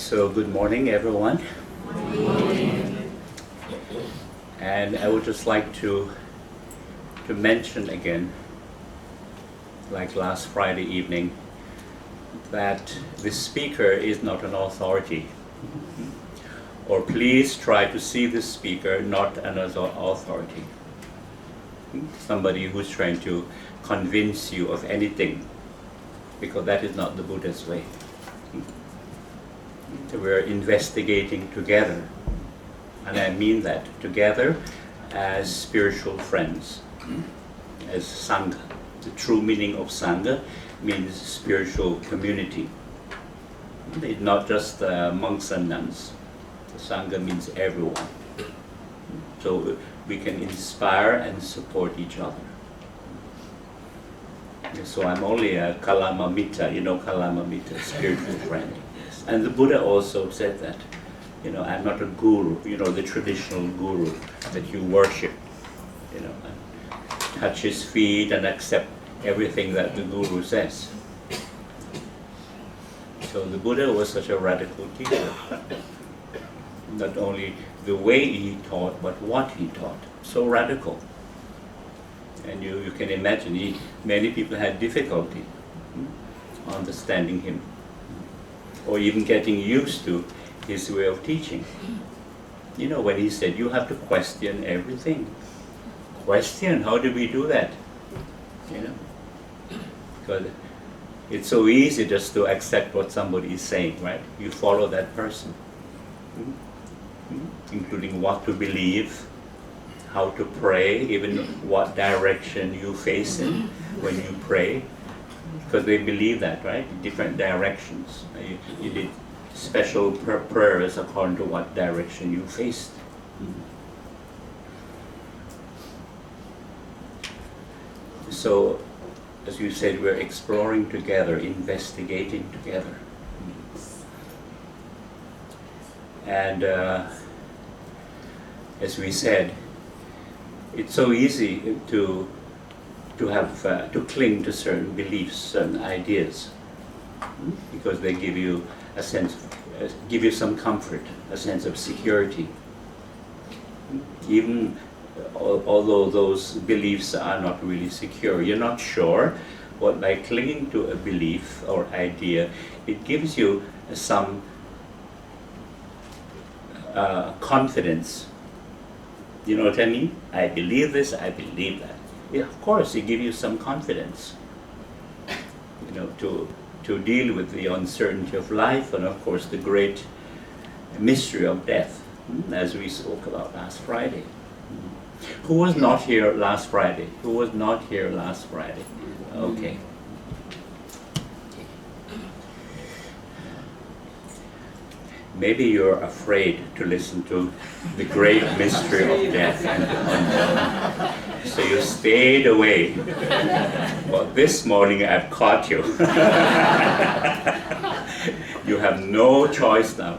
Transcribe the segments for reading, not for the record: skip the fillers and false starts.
So good morning, everyone. Good morning. And I would just like to mention again, like last Friday evening, that the speaker is not an authority. Or please try to see the speaker not as an authority. Somebody who's trying to convince you of anything, because that is not the Buddha's way. We're investigating together, and I mean that, together as spiritual friends, as Sangha. The true meaning of Sangha means spiritual community. It's not just monks and nuns. The Sangha means everyone. So we can inspire and support each other. So I'm only a Kalamamita, Kalamamita, spiritual friend. And the Buddha also said that, I'm not a guru, the traditional guru that you worship, and touch his feet and accept everything that the guru says. So the Buddha was such a radical teacher. Not only the way he taught, but what he taught. So radical. And you can imagine, many people had difficulty understanding him, or even getting used to his way of teaching. When he said, you have to question everything. Question, how do we do that? Because it's so easy just to accept what somebody is saying, right? You follow that person. Including what to believe, how to pray, even what direction you face in when you pray. Because they believe that, right? Different directions. You did special prayers according to what direction you faced. So, as you said, we're exploring together, investigating together. And as we said, it's so easy to cling to certain beliefs, certain ideas, because they give you a sense, give you some comfort, a sense of security. Even although those beliefs are not really secure, you're not sure, but by clinging to a belief or idea, it gives you some confidence. You know what I mean? I believe this, I believe that. Yeah, of course, it gives you some confidence, to deal with the uncertainty of life, and of course the great mystery of death, as we spoke about last Friday. Who was not here last Friday? Who was not here last Friday? Okay. Maybe you're afraid to listen to the great mystery of death and the unknown. So you stayed away. But this morning I've caught you. You have no choice now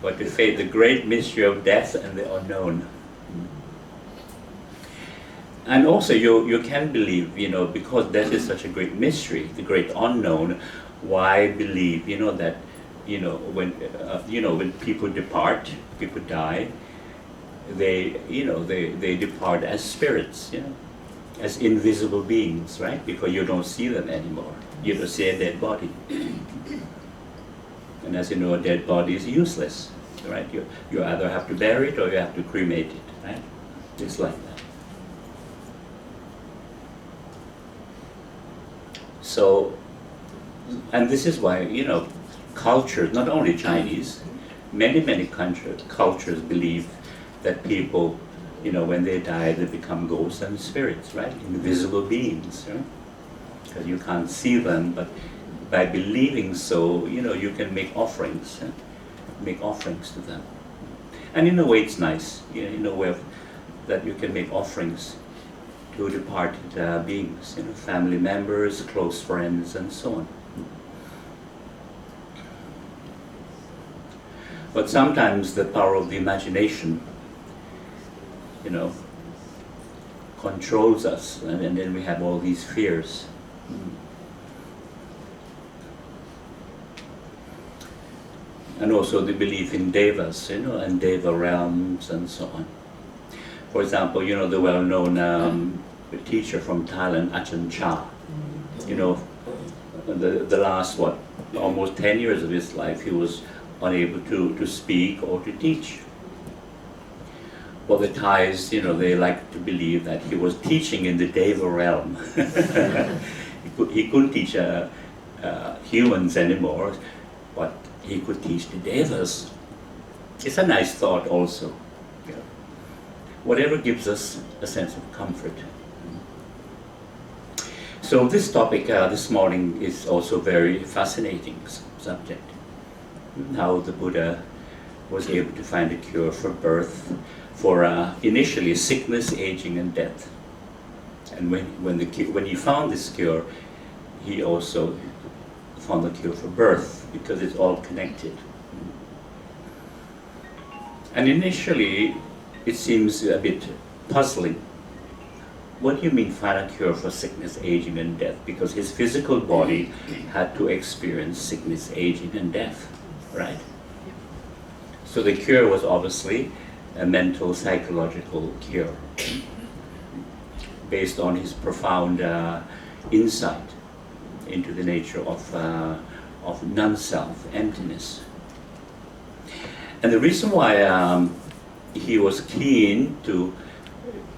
but to face the great mystery of death and the unknown. And also you can believe, because death is such a great mystery, the great unknown, why believe, that when people depart, people die, they depart as spirits, as invisible beings, right? Because you don't see them anymore. You don't see a dead body. And as you know, a dead body is useless, right? You either have to bury it or you have to cremate it, right? It's like that. So, and this is why, cultures, not only Chinese, many cultures believe that people, when they die, they become ghosts and spirits, right? Invisible beings, right? Because you can't see them, but by believing so, you can make offerings, make offerings to them. And in a way it's nice, in a way that you can make offerings to departed beings, family members, close friends, and so on. But sometimes the power of the imagination, controls us, and then we have all these fears. And also the belief in devas, and deva realms and so on. For example, the well-known teacher from Thailand, Ajahn Chah. The last, almost 10 years of his life, he was unable to speak or to teach. Well, the Thais, they like to believe that he was teaching in the Deva realm. He couldn't teach humans anymore, but he could teach the Devas. It's a nice thought also. Whatever gives us a sense of comfort. So this topic this morning is also a very fascinating subject. How the Buddha was able to find a cure for birth, for initially sickness, aging, and death. And when he found this cure, he also found the cure for birth, because it's all connected. And initially, it seems a bit puzzling. What do you mean find a cure for sickness, aging, and death? Because his physical body had to experience sickness, aging, and death, right? So the cure was obviously a mental, psychological cure, based on his profound insight into the nature of non-self, emptiness. And the reason why he was keen to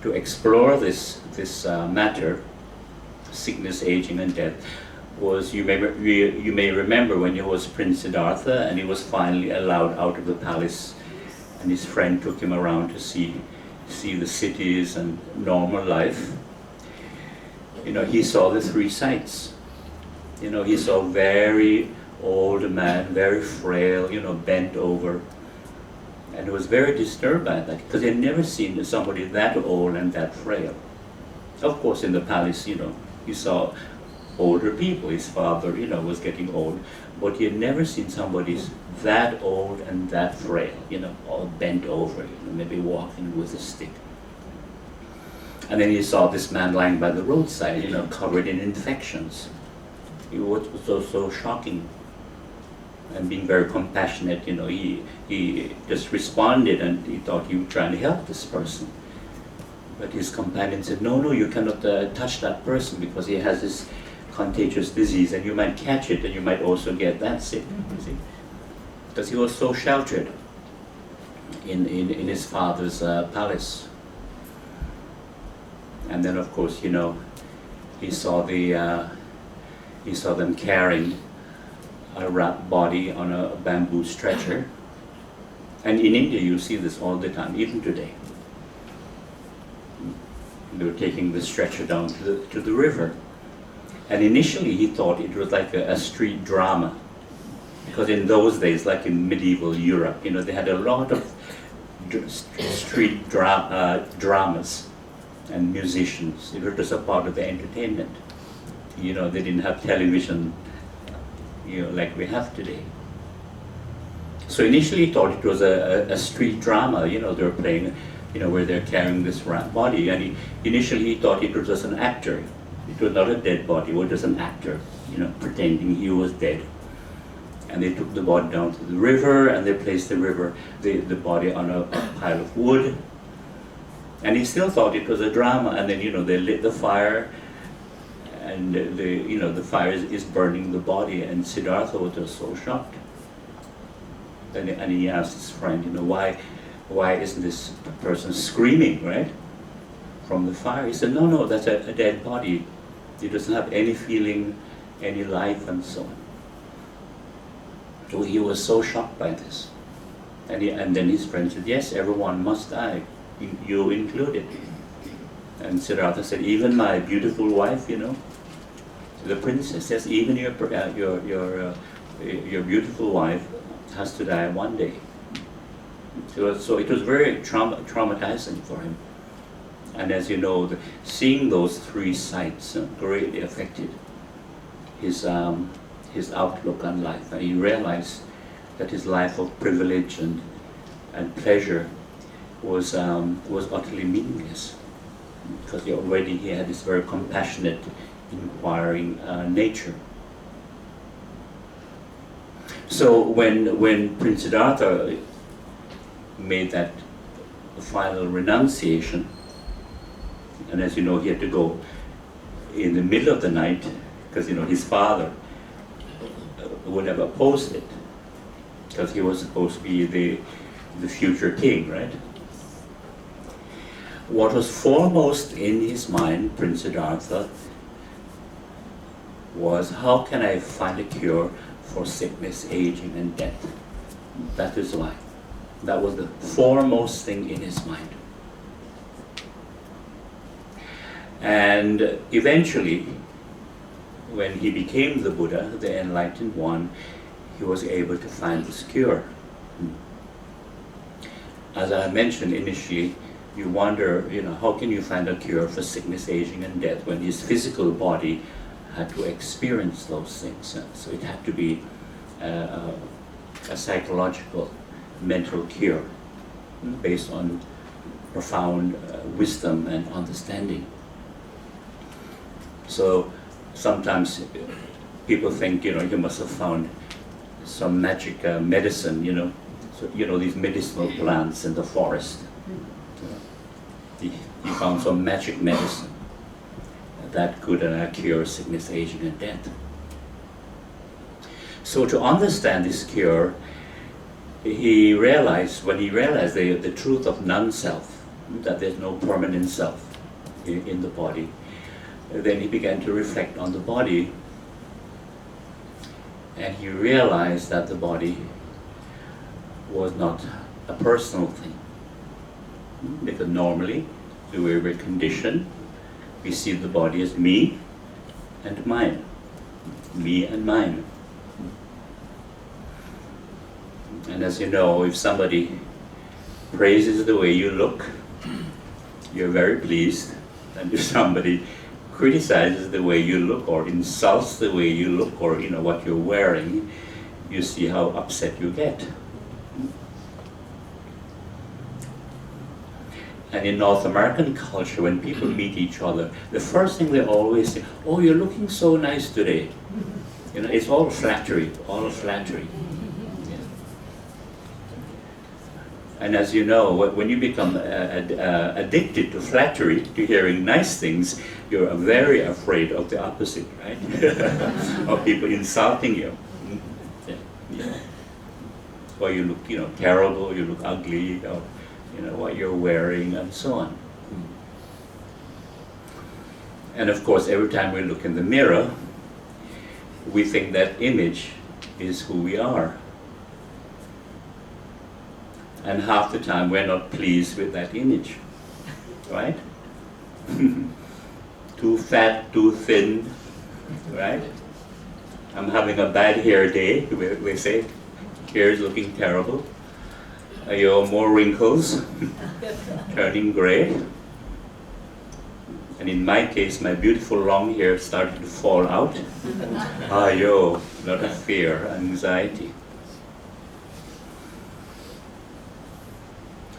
explore this matter, sickness, aging, and death, was you may remember when he was Prince Siddhartha and he was finally allowed out of the palace, and his friend took him around to see the cities and normal life. He saw the three sights. He saw a very old man, very frail, bent over. And he was very disturbed by that, because he had never seen somebody that old and that frail. Of course, in the palace, he saw older people. His father, was getting old. But he had never seen somebody that old and that frail, all bent over, maybe walking with a stick. And then he saw this man lying by the roadside, covered in infections. It was so shocking. And being very compassionate, he just responded, and he thought he was trying to help this person. But his companion said, no, you cannot touch that person, because he has this contagious disease, and you might catch it, and you might also get that sick, you see. Because he was so sheltered in his father's palace. And then, of course, he saw them carrying a wrapped body on a bamboo stretcher. And in India you see this all the time, even today. They were taking the stretcher down to the river. And initially he thought it was like a street drama. Because in those days, like in medieval Europe, they had a lot of street dramas and musicians. It was just a part of the entertainment. They didn't have television like we have today. So initially he thought it was a street drama, they were playing, where they're carrying this body, and initially he thought it was just an actor. It was not a dead body, it was just an actor, pretending he was dead. And they took the body down to the river, and they placed the body on a pile of wood. And he still thought it was a drama, and then, they lit the fire, and the fire is burning the body, and Siddhartha was just so shocked. And he asked his friend, why isn't this person screaming, right, from the fire? He said, no, that's a dead body. It doesn't have any feeling, any life, and so on. So he was so shocked by this. And then his friend said, yes, everyone must die, you included. And Siddhartha said, even my beautiful wife, the princess says, even your beautiful wife has to die one day. So it was very traumatizing for him. And as you know, seeing those three sights greatly affected his outlook on life. And he realized that his life of privilege and pleasure was utterly meaningless, because already he had this very compassionate, inquiring nature. So when Prince Siddhartha made that final renunciation, and as you know, he had to go in the middle of the night, because his father would have opposed it, because he was supposed to be the future king, right? What was foremost in his mind, Prince Siddhartha, was how can I find a cure for sickness, aging, and death? That is why. That was the foremost thing in his mind. And eventually, when he became the Buddha, the enlightened one, he was able to find this cure. As I mentioned initially, you wonder, how can you find a cure for sickness, aging, and death when his physical body had to experience those things? So it had to be a psychological, mental cure based on profound wisdom and understanding. So sometimes people think, he must have found some magic medicine, So, these medicinal plants in the forest. He found some magic medicine that could cure sickness, aging, and death. So to understand this cure, when he realized the truth of non-self, that there's no permanent self in the body, then he began to reflect on the body, and he realized that the body was not a personal thing. Because normally, the way we're conditioned, we see the body as me and mine. Me and mine. And as you know, if somebody praises the way you look, you're very pleased. And if somebody criticizes the way you look or insults the way you look or what you're wearing, you see how upset you get. And in North American culture, when people meet each other, the first thing they always say, "Oh, you're looking so nice today." It's all flattery, all flattery. Yeah. And as you know, when you become addicted to flattery, to hearing nice things, you're very afraid of the opposite, right? Of people insulting you. Yeah. Yeah. Or you look, terrible, you look ugly, or what you're wearing, and so on. And of course, every time we look in the mirror, we think that image is who we are. And half the time we're not pleased with that image, right? Too fat, too thin, right? I'm having a bad hair day, we say. Hair is looking terrible. More wrinkles, turning gray. And in my case, my beautiful long hair started to fall out. Lot of fear, anxiety.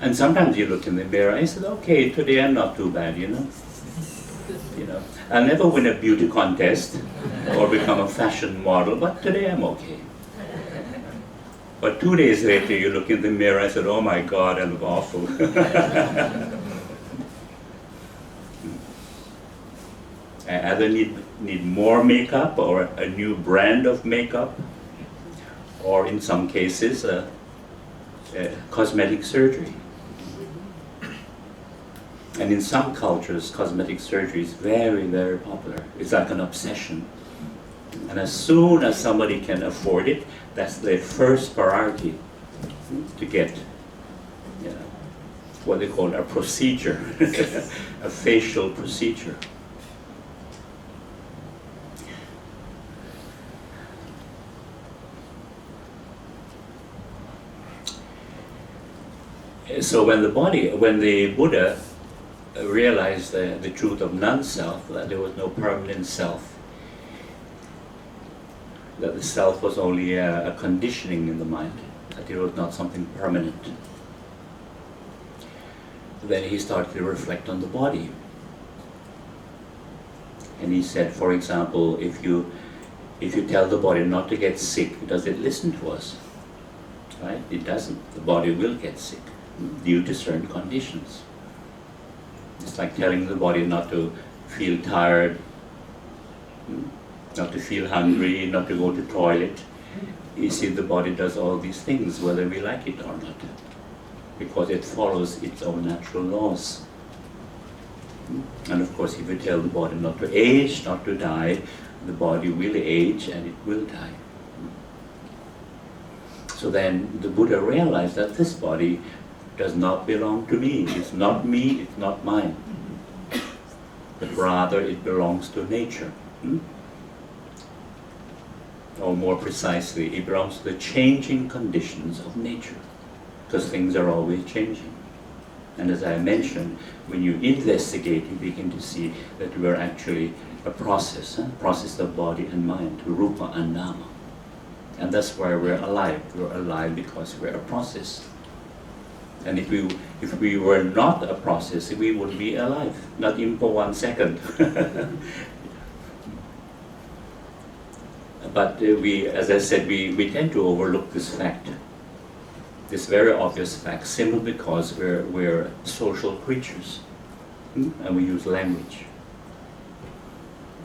And sometimes you look in the mirror and you say, okay, today I'm not too bad, I'll never win a beauty contest or become a fashion model, but today I'm okay. But 2 days later, you look in the mirror and said, "Oh my God, I look awful." I either need more makeup or a new brand of makeup, or in some cases, cosmetic surgery. And in some cultures, cosmetic surgery is very, very popular. It's like an obsession. And as soon as somebody can afford it, that's their first priority, to get what they call a procedure, a facial procedure. So when the Buddha realized the truth of non-self, that there was no permanent self, that the self was only a conditioning in the mind, that it was not something permanent, then he started to reflect on the body. And he said, for example, if If you tell the body not to get sick, does it listen to us? Right? It doesn't. The body will get sick due to certain conditions. It's like telling the body not to feel tired, not to feel hungry, not to go to the toilet. You see, the body does all these things whether we like it or not, because it follows its own natural laws. And of course, if you tell the body not to age, not to die, the body will age and it will die. So then the Buddha realized that this body does not belong to me. It's not me, it's not mine. But rather it belongs to nature. Or more precisely, it belongs to the changing conditions of nature. Because things are always changing. And as I mentioned, when you investigate, you begin to see that we are actually a process of body and mind, rupa and nama. And that's why we're alive. We're alive because we're a process. And if we were not a process, we wouldn't be alive, not even for 1 second. But as I said, we tend to overlook this fact, this very obvious fact, simply because we're social creatures, and we use language,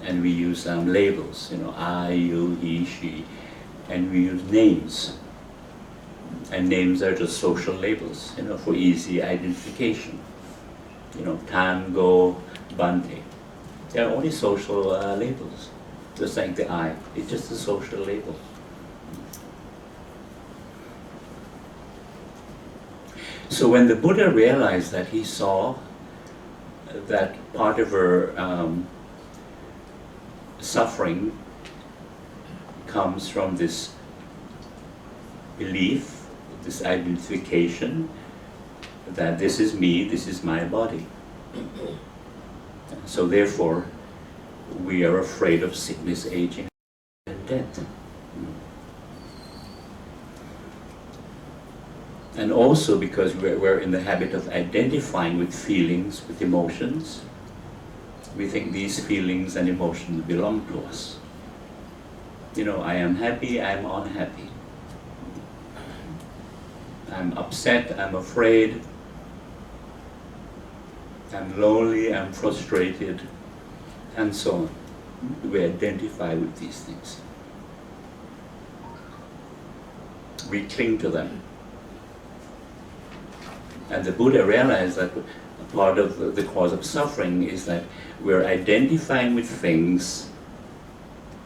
and we use labels, I, you, he, she, and we use names. And names are just social labels, for easy identification. Tango, Bhante. They are only social labels. Just like the I, it's just a social label. So when the Buddha realized that, he saw that part of her suffering comes from this belief, this identification that this is me, this is my body. So therefore, we are afraid of sickness, aging, and death. And also because we're in the habit of identifying with feelings, with emotions, we think these feelings and emotions belong to us. I am happy, I am unhappy. I'm upset, I'm afraid, I'm lonely, I'm frustrated, and so on. We identify with these things. We cling to them. And the Buddha realized that part of the cause of suffering is that we're identifying with things,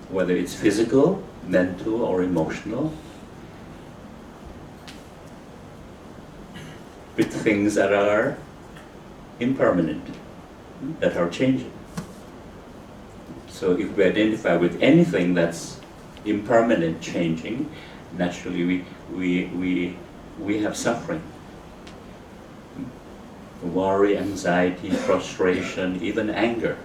whether it's physical, mental, or emotional, with things that are impermanent, that are changing. So if we identify with anything that's impermanent, changing, naturally we have suffering. Worry, anxiety, frustration, even anger.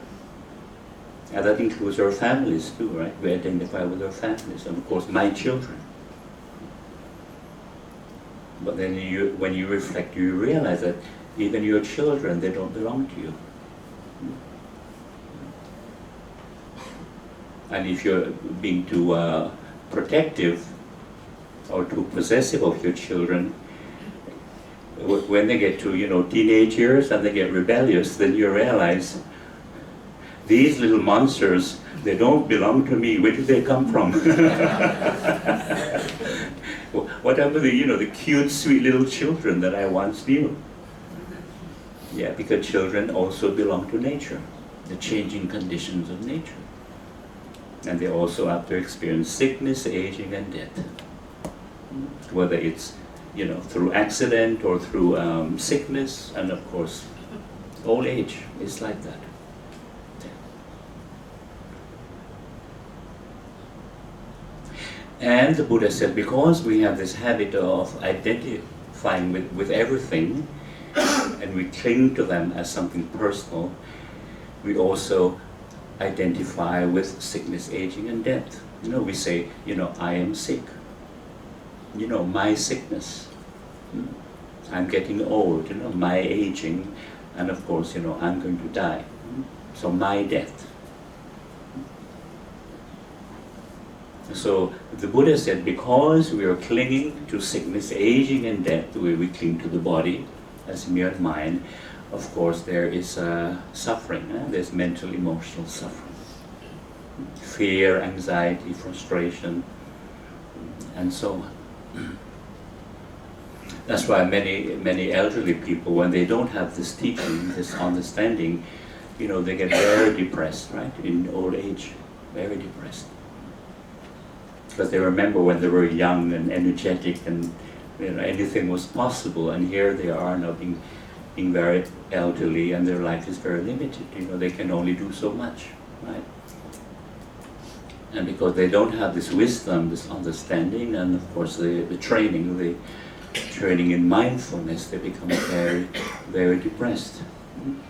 And that includes our families too, right? We identify with our families, and of course my children. But then when you reflect, you realize that even your children, they don't belong to you. And if you're being too protective or too possessive of your children, when they get to teenage years and they get rebellious, then you realize these little monsters, they don't belong to me. Where did they come from? Whatever the cute, sweet little children that I once knew. Yeah, because children also belong to nature, the changing conditions of nature. And they also have to experience sickness, aging, and death. Whether it's through accident or through sickness, and of course, old age is like that. And the Buddha said, because we have this habit of identifying with everything, and we cling to them as something personal, we also identify with sickness, aging, and death. We say, I am sick. My sickness. I'm getting old, my aging, and of course, I'm going to die. So my death. So the Buddha said, because we are clinging to sickness, aging and death, the way we cling to the body as mere mind, of course there is suffering. There's mental, emotional suffering. Fear, anxiety, frustration, and so on. That's why many elderly people, when they don't have this teaching, this understanding, they get very depressed, right? In old age, very depressed. Because they remember when they were young and energetic and anything was possible, and here they are now being very elderly and their life is very limited. They can only do so much, right? And because they don't have this wisdom, this understanding, and of course the training in mindfulness, they become very, very depressed,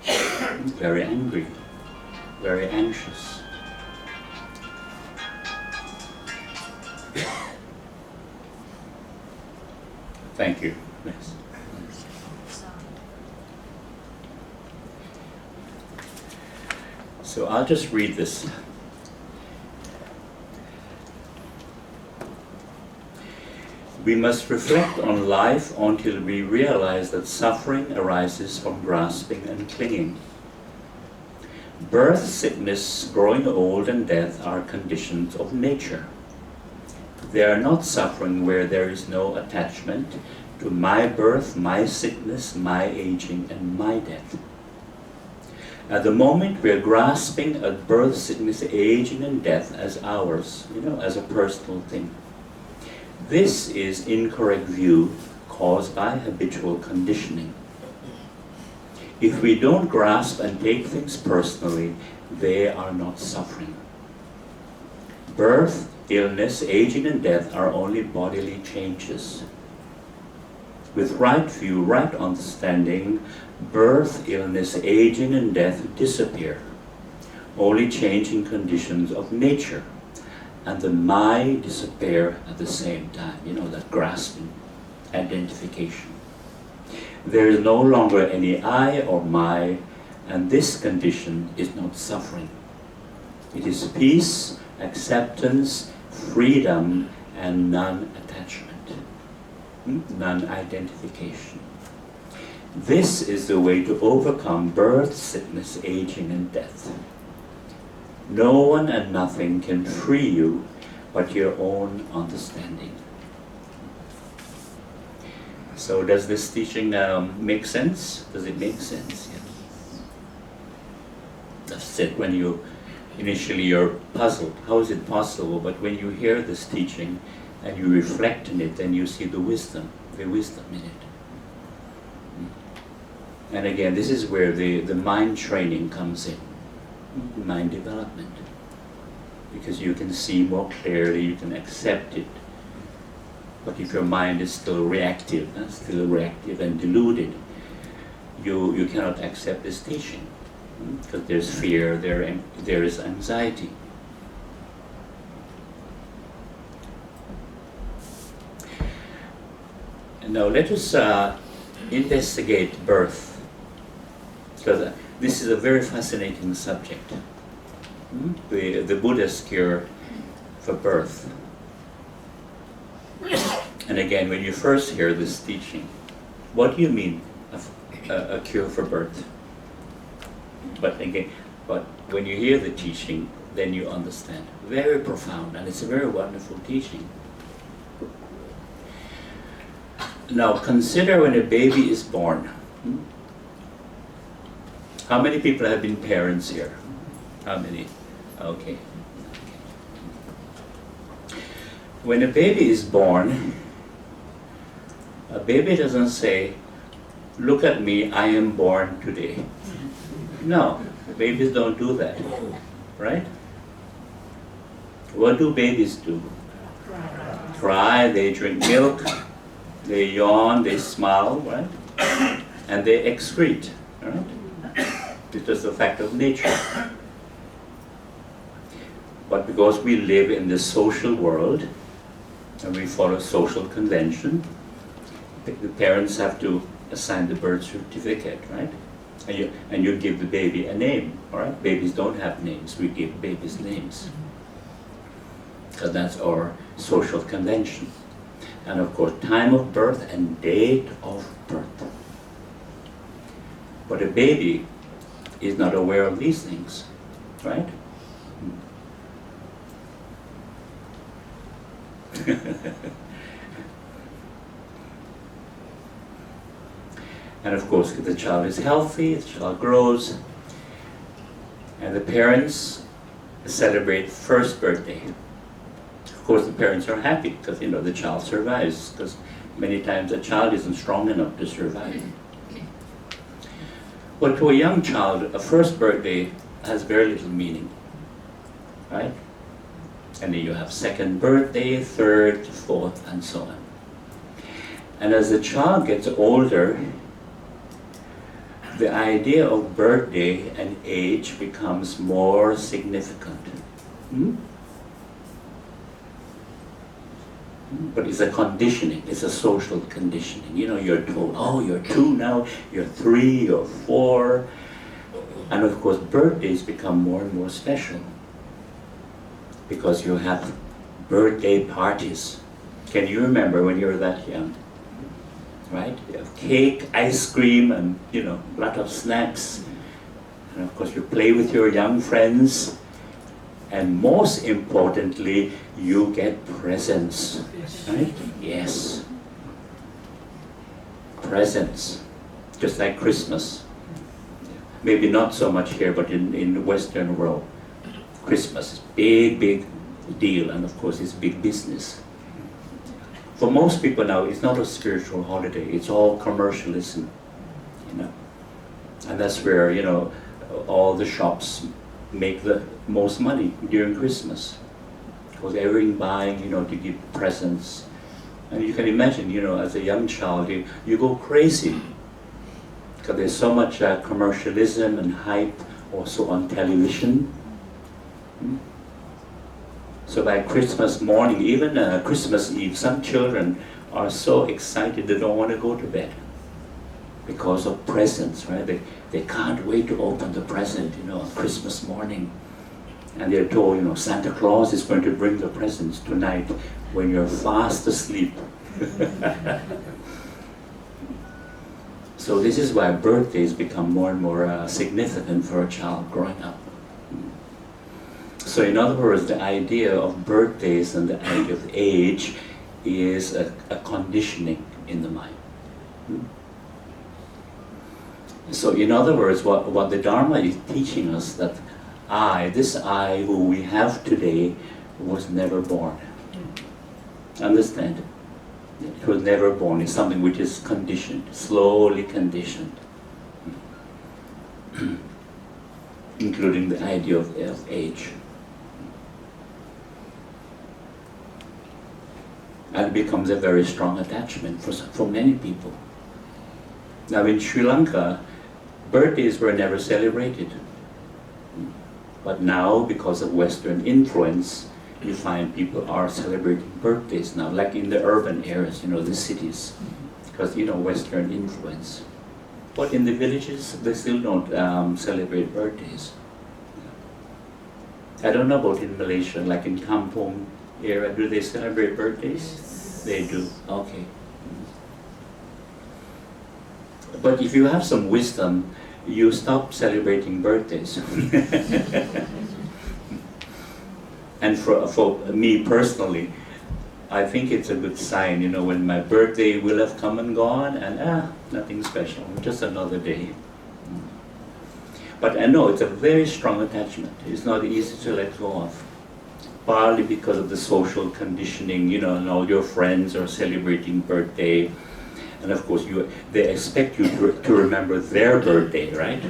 very angry, very anxious. Thank you. Yes. So I'll just read this. We must reflect on life until we realize that suffering arises from grasping and clinging. Birth, sickness, growing old, and death are conditions of nature. They are not suffering where there is no attachment to my birth, my sickness, my aging, and my death. At the moment we are grasping at birth, sickness, aging, and death as ours, as a personal thing. This is incorrect view caused by habitual conditioning. If we don't grasp and take things personally, they are not suffering. Birth, illness, aging, and death are only bodily changes. With right view, right understanding, birth, illness, aging, and death disappear, only changing conditions of nature. And the my disappear at the same time, that grasping, identification. There is no longer any I or my, and this condition is not suffering. It is peace, acceptance, freedom, and non-attachment, non-identification. This is the way to overcome birth, sickness, aging, and death. No one and nothing can free you but your own understanding. So does this teaching make sense? Does it make sense? Yeah. That's it. When initially you're puzzled, how is it possible? But when you hear this teaching and you reflect in it, then you see the wisdom in it. And again, this is where the mind training comes in. Mind development, because you can see more clearly, you can accept it. But if your mind is still reactive and deluded, you cannot accept this teaching, because there's fear, there is anxiety. And now let us investigate birth, because this is a very fascinating subject. The Buddha's cure for birth. And again, when you first hear this teaching, what do you mean a cure for birth? But when you hear the teaching, then you understand. Very profound, and it's a very wonderful teaching. Now consider when a baby is born. How many people have been parents here? How many? Okay. When a baby is born, a baby doesn't say, "Look at me, I am born today." No, babies don't do that, right? What do babies do? Cry, they drink milk, they yawn, they smile, right? And they excrete, right? It's just a fact of nature. But because we live in the social world and we follow social convention, the parents have to assign the birth certificate, right? And you give the baby a name, all right? Babies don't have names, we give babies names. because that's our social convention. And of course, time of birth and date of birth. But a baby is not aware of these things, right? And of course, if the child is healthy, the child grows, and the parents celebrate first birthday. Of course, the parents are happy because the child survives, because many times a child isn't strong enough to survive. But to a young child, a first birthday has very little meaning, right? And then you have second birthday, third, fourth, and so on. And as the child gets older, the idea of birthday and age becomes more significant. But it's a conditioning, it's a social conditioning. You're told, oh, you're 2 now, you're 3, you're 4. And of course, birthdays become more and more special because you have birthday parties. Can you remember when you were that young? Right? You have cake, ice cream, and a lot of snacks. And of course, you play with your young friends. And most importantly, you get presents, right? Yes. Presents, just like Christmas. Maybe not so much here, but in the Western world, Christmas is big deal, and of course it's big business. For most people now, it's not a spiritual holiday, it's all commercialism, And that's where, all the shops make the most money during Christmas. Because everyone buying, to give presents. And you can imagine, as a young child, you go crazy. Because there's so much commercialism and hype also on television. So by Christmas morning, even Christmas Eve, some children are so excited they don't want to go to bed because of presents, right? They can't wait to open the present, on Christmas morning. And they're told, Santa Claus is going to bring the presents tonight when you're fast asleep. So this is why birthdays become more and more significant for a child growing up. So in other words, the idea of birthdays and the idea of age is a conditioning in the mind. So in other words, what the Dharma is teaching us, that this I who we have today was never born. Understand? It was never born. It's something which is conditioned, slowly conditioned. Including the idea of age. And it becomes a very strong attachment for many people. Now in Sri Lanka, birthdays were never celebrated. But now, because of Western influence, you find people are celebrating birthdays now, like in the urban areas, the cities, because, Western influence. But in the villages, they still don't celebrate birthdays. I don't know about in Malaysia, like in Kampung area, do they celebrate birthdays? Yes. They do, okay. But if you have some wisdom, you stop celebrating birthdays. And for me personally, I think it's a good sign, when my birthday will have come and gone, and nothing special, just another day. But I know it's a very strong attachment. It's not easy to let go of. Partly because of the social conditioning, and all your friends are celebrating birthday. And of course, they expect you to remember their birthday, right?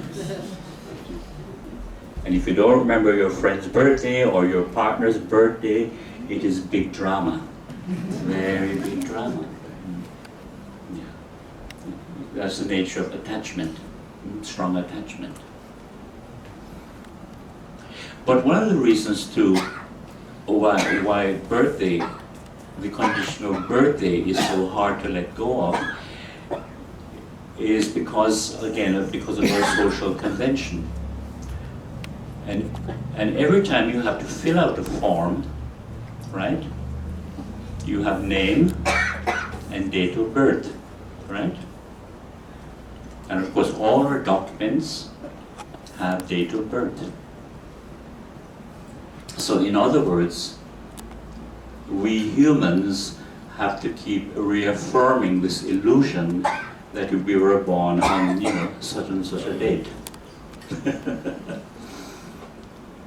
And if you don't remember your friend's birthday or your partner's birthday, it is big drama. Very big drama. Yeah. That's the nature of attachment, strong attachment. But one of the reasons too why birthday, the condition of birthday is so hard to let go of, is because of our social convention. And every time you have to fill out a form, right? You have name and date of birth, right? And of course, all our documents have date of birth. So in other words, we humans have to keep reaffirming this illusion that we were born on, such and such a date.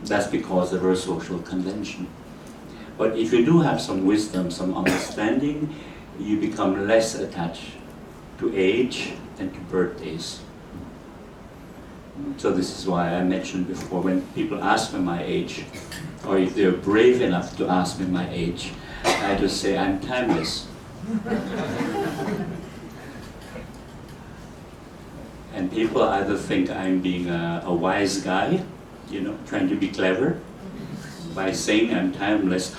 That's because of our social convention. But if you do have some wisdom, some understanding, you become less attached to age and to birthdays. So this is why I mentioned before, when people ask me my age, or if they're brave enough to ask me my age, I just say I'm timeless. And people either think I'm being a wise guy, trying to be clever by saying I'm timeless,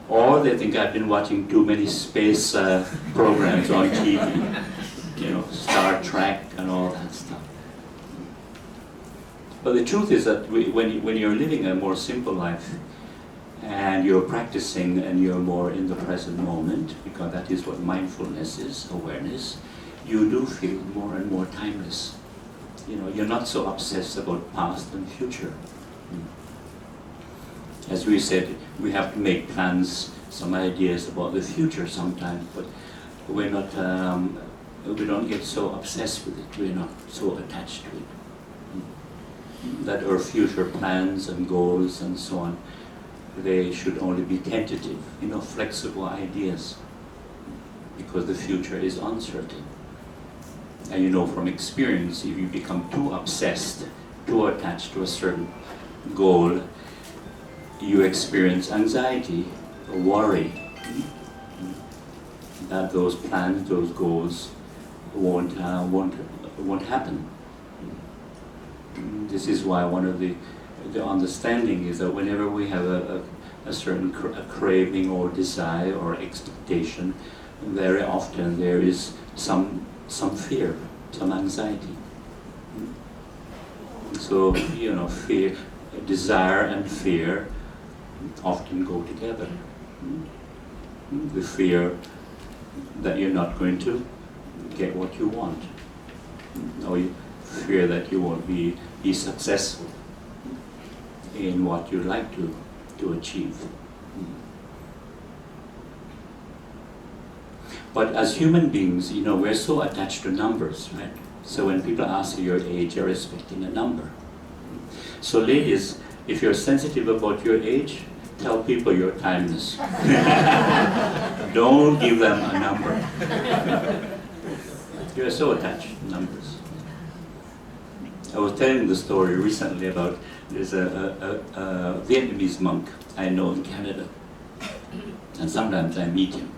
or they think I've been watching too many space programs on TV, Star Trek and all that stuff. But the truth is that when you're living a more simple life, and you're practicing and you're more in the present moment, because that is what mindfulness is, awareness, you do feel more and more timeless. You're not so obsessed about past and future. As we said, we have to make plans, some ideas about the future sometimes, but we're not, we don't get so obsessed with it, we're not so attached to it. That our future plans and goals and so on, they should only be tentative, flexible ideas, because the future is uncertain. And from experience, if you become too obsessed, too attached to a certain goal, you experience anxiety, worry, that those plans, those goals won't happen. This is why one of the understanding is that whenever we have a certain craving or desire or expectation, very often there is some fear, some anxiety. So, fear, desire and fear often go together. The fear that you're not going to get what you want, or you fear that you won't be successful in what you like to achieve. But as human beings, we're so attached to numbers, right? So when people ask you your age, you're expecting a number. So ladies, if you're sensitive about your age, tell people you're timeless. Don't give them a number. You're so attached to numbers. I was telling the story recently about, there's a Vietnamese monk I know in Canada, and sometimes I meet him.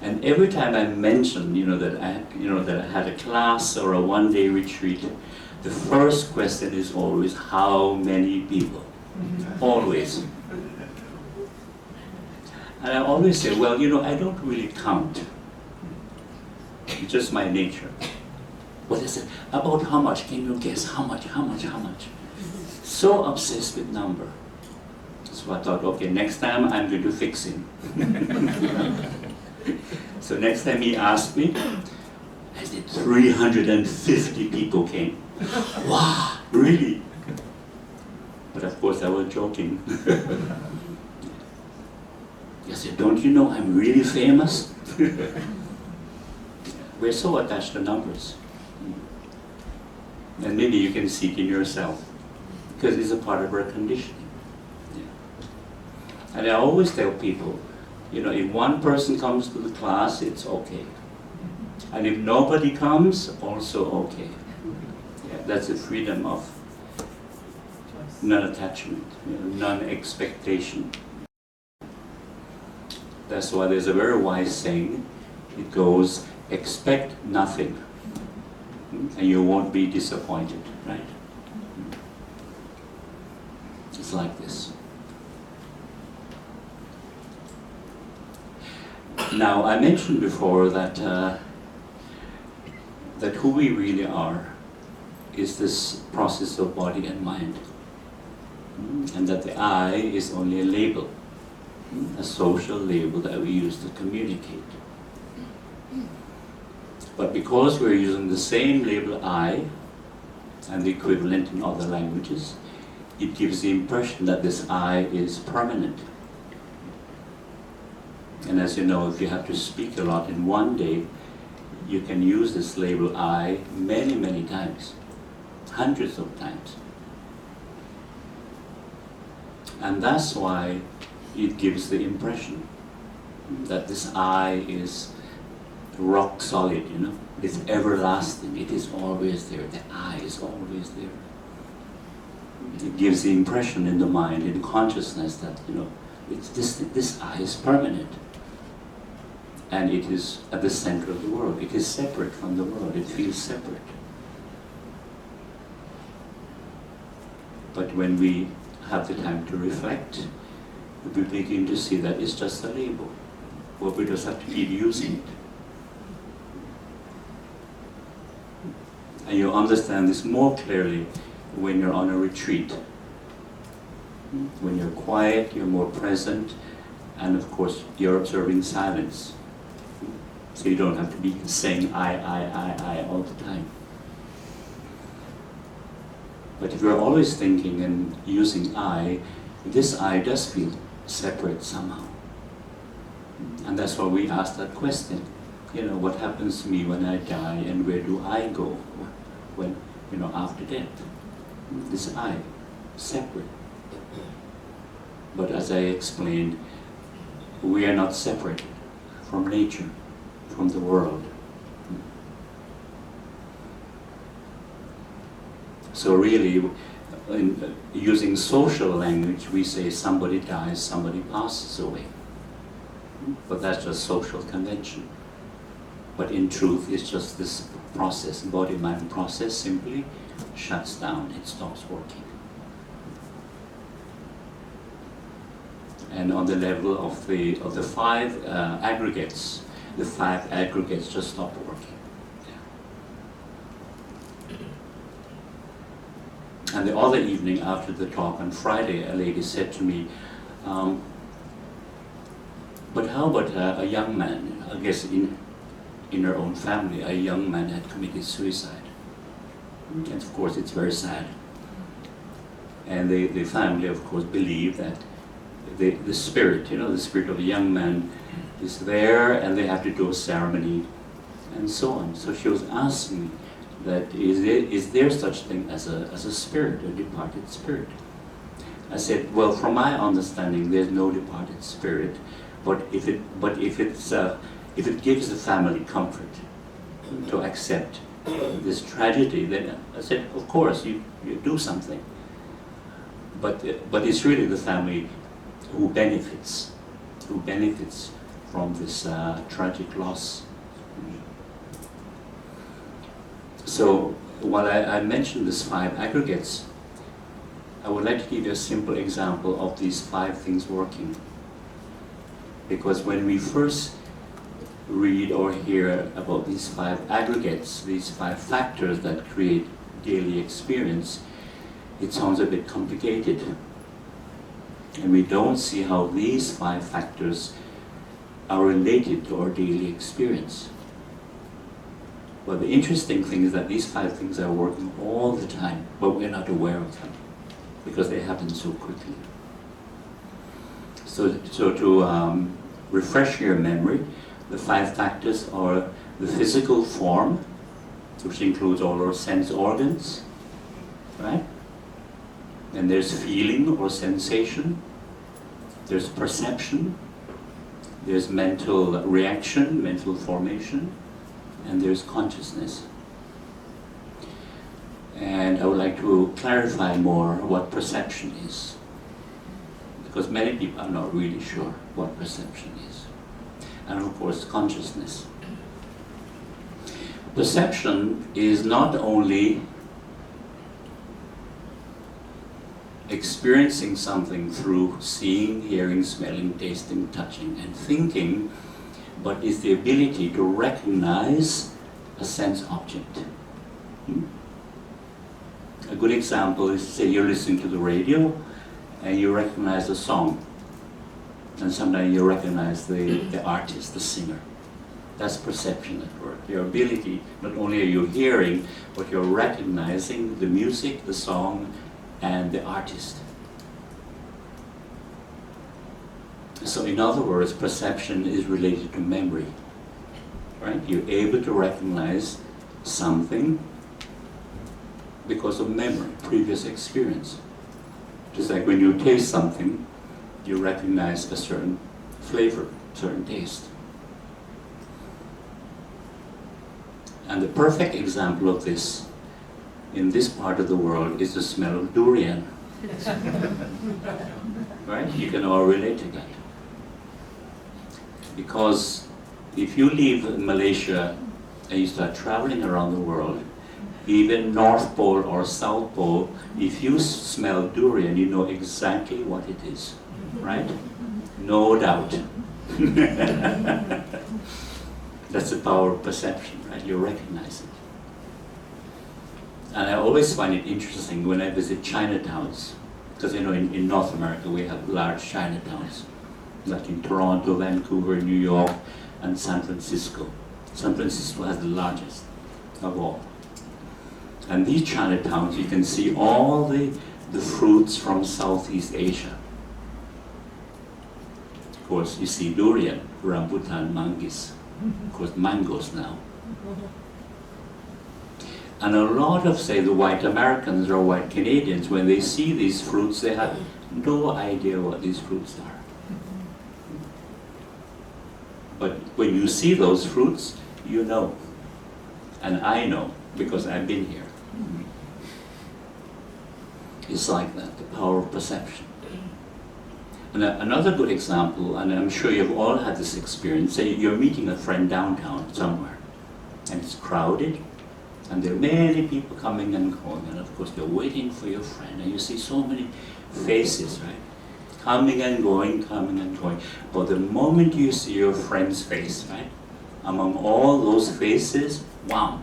And every time I mention, that I had a class or a one-day retreat, the first question is always, how many people? Always. And I always say, well, I don't really count. It's just my nature. What is it? About how much? Can you guess? How much? How much? How much? So obsessed with number. So I thought, okay, next time I'm going to fix him. So next time he asked me, I said 350 people came. Wow, really? But of course I was joking. I said, don't you know I'm really famous? We're so attached to numbers. And maybe you can see it in yourself, because it's a part of our conditioning. Yeah. And I always tell people, if one person comes to the class, it's okay. And if nobody comes, also okay. Yeah, that's the freedom of non-attachment, non-expectation. That's why there's a very wise saying. It goes, expect nothing, and you won't be disappointed, right? It's like this. Now, I mentioned before that that who we really are is this process of body and mind, and that the I is only a label. a social label that we use to communicate. But because we're using the same label I and the equivalent in other languages, it gives the impression that this I is permanent. And as you know, if you have to speak a lot in one day, you can use this label I many, many times, hundreds of times. And that's why it gives the impression that this I is rock solid, you know, it's everlasting, it is always there, the I is always there. It gives the impression in the mind, in consciousness, that, you know, it's this I is permanent. And it is at the center of the world. It is separate from the world. It feels separate. But when we have the time to reflect, we begin to see that it's just a label. But we just have to keep using it. And you understand this more clearly when you're on a retreat. When you're quiet, you're more present, and of course you're observing silence. So you don't have to be saying I all the time. But if you're always thinking and using I, this I does feel separate somehow. And that's why we ask that question. You know, what happens to me when I die, and where do I go when, you know, after death? This I, separate. But as I explained, we are not separate from nature, from the world. So really, in using social language, we say somebody dies, somebody passes away. But that's just social convention. But in truth, it's just this process, body-mind process simply shuts down, it stops working. And on the level of the five aggregates, the five aggregates just stop working. Yeah. And the other evening after the talk on Friday, a lady said to me, but how about a young man, I guess in her own family, a young man had committed suicide. And of course it's very sad. And the family of course believe that the spirit, you know, the spirit of a young man is there, and they have to do a ceremony and so on. So she was asking me that is there such thing as a spirit, a departed spirit? I said, well, from my understanding, there's no departed spirit, but if it gives the family comfort to accept this tragedy, then I said, of course, you do something. But it's really the family who benefits from this tragic loss. So while I mentioned these five aggregates, I would like to give you a simple example of these five things working. Because when we first read or hear about these five aggregates, these five factors that create daily experience, it sounds a bit complicated. And we don't see how these five factors are related to our daily experience. But the interesting thing is that these five things are working all the time, but we're not aware of them because they happen so quickly. So to refresh your memory, the five factors are the physical form, which includes all our sense organs, right? And there's feeling or sensation, there's perception, there's mental reaction, mental formation, and there's consciousness. And I would like to clarify more what perception is, because many people are not really sure what perception is. And of course, consciousness. Perception is not only experiencing something through seeing, hearing, smelling, tasting, touching, and thinking, but is the ability to recognize a sense object. A good example is, say you're listening to the radio and you recognize a song. And sometimes you recognize the artist, the singer. That's perception at work. Your ability, not only are you hearing, but you're recognizing the music, the song, and the artist. So in other words, perception is related to memory. Right? You're able to recognize something because of memory, previous experience. Just like when you taste something, you recognize a certain flavor, certain taste. And the perfect example of this in this part of the world is the smell of durian. Right? You can all relate to that. Because if you leave Malaysia and you start traveling around the world, even North Pole or South Pole, if you smell durian, you know exactly what it is, right? No doubt. That's the power of perception, right? You recognize it. And I always find it interesting when I visit Chinatowns, because you know in North America we have large Chinatowns, like in Toronto, Vancouver, New York, and San Francisco. San Francisco has the largest of all. And these Chinatowns, you can see all the fruits from Southeast Asia. Of course, you see durian, rambutan, manggis, of course, mangoes now. And a lot of, say, the white Americans or white Canadians, when they see these fruits, they have no idea what these fruits are. But when you see those fruits, you know. And I know, because I've been here. It's like that, the power of perception. And another good example, and I'm sure you've all had this experience, say you're meeting a friend downtown somewhere, and it's crowded, and there are many people coming and going, and of course you're waiting for your friend, and you see so many faces, right? Coming and going, coming and going. But the moment you see your friend's face, right, among all those faces, wow,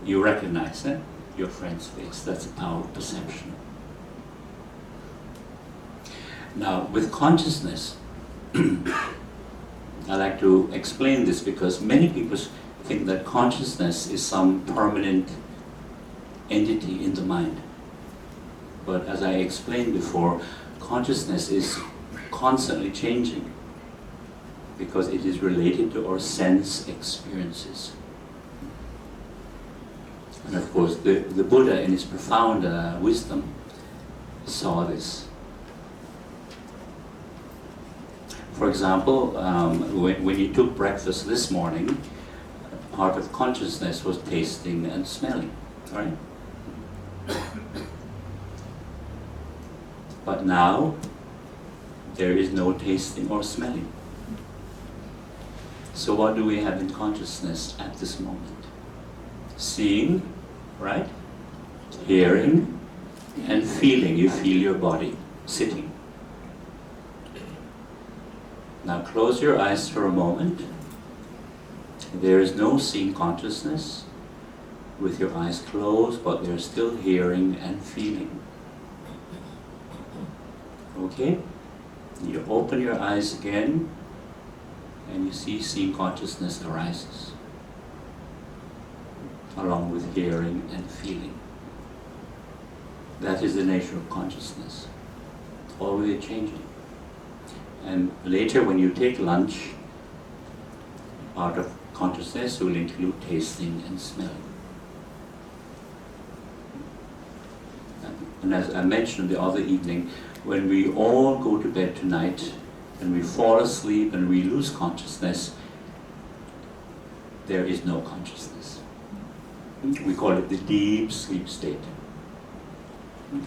you recognize it, your friend's face. That's the power of perception. Now, with consciousness, I like to explain this because many people think that consciousness is some permanent entity in the mind. But as I explained before, consciousness is constantly changing because it is related to our sense experiences. And of course, the Buddha, in his profound wisdom, saw this. For example, when you took breakfast this morning, part of consciousness was tasting and smelling, right? But now, there is no tasting or smelling. So what do we have in consciousness at this moment? Seeing, right? Hearing and feeling. You feel your body sitting. Now close your eyes for a moment. There is no seeing consciousness with your eyes closed, but there's still hearing and feeling. Okay? You open your eyes again and you see seeing consciousness arises along with hearing and feeling. That is the nature of consciousness, always changing. And later when you take lunch, part of consciousness will include tasting and smelling. And as I mentioned the other evening, when we all go to bed tonight and we fall asleep and we lose consciousness, there is no consciousness. We call it the deep sleep state.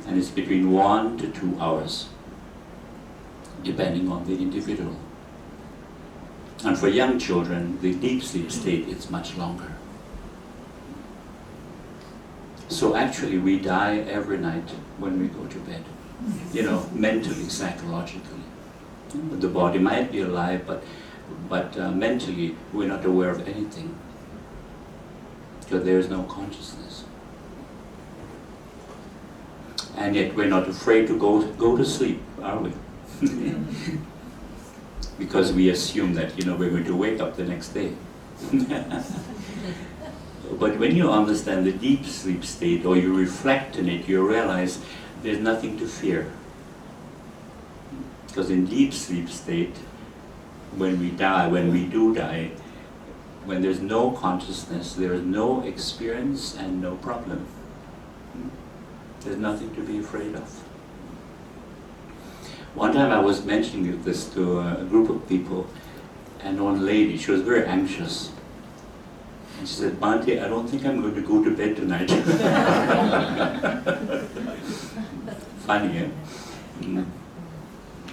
And it's between 1 to 2 hours, depending on the individual. And for young children, the deep sleep state is much longer. So actually we die every night when we go to bed. You know, mentally, psychologically. The body might be alive, but mentally we're not aware of anything. Because there is no consciousness. And yet we're not afraid to go to sleep, are we? because we assume that, we're going to wake up the next day. But when you understand the deep sleep state, or you reflect on it, you realize there's nothing to fear. Because in deep sleep state, when we do die, when there's no consciousness, there is no experience and no problem. There's nothing to be afraid of. One time I was mentioning this to a group of people, and one lady, she was very anxious. And she said, "Bhante, I don't think I'm going to go to bed tonight." Funny, eh?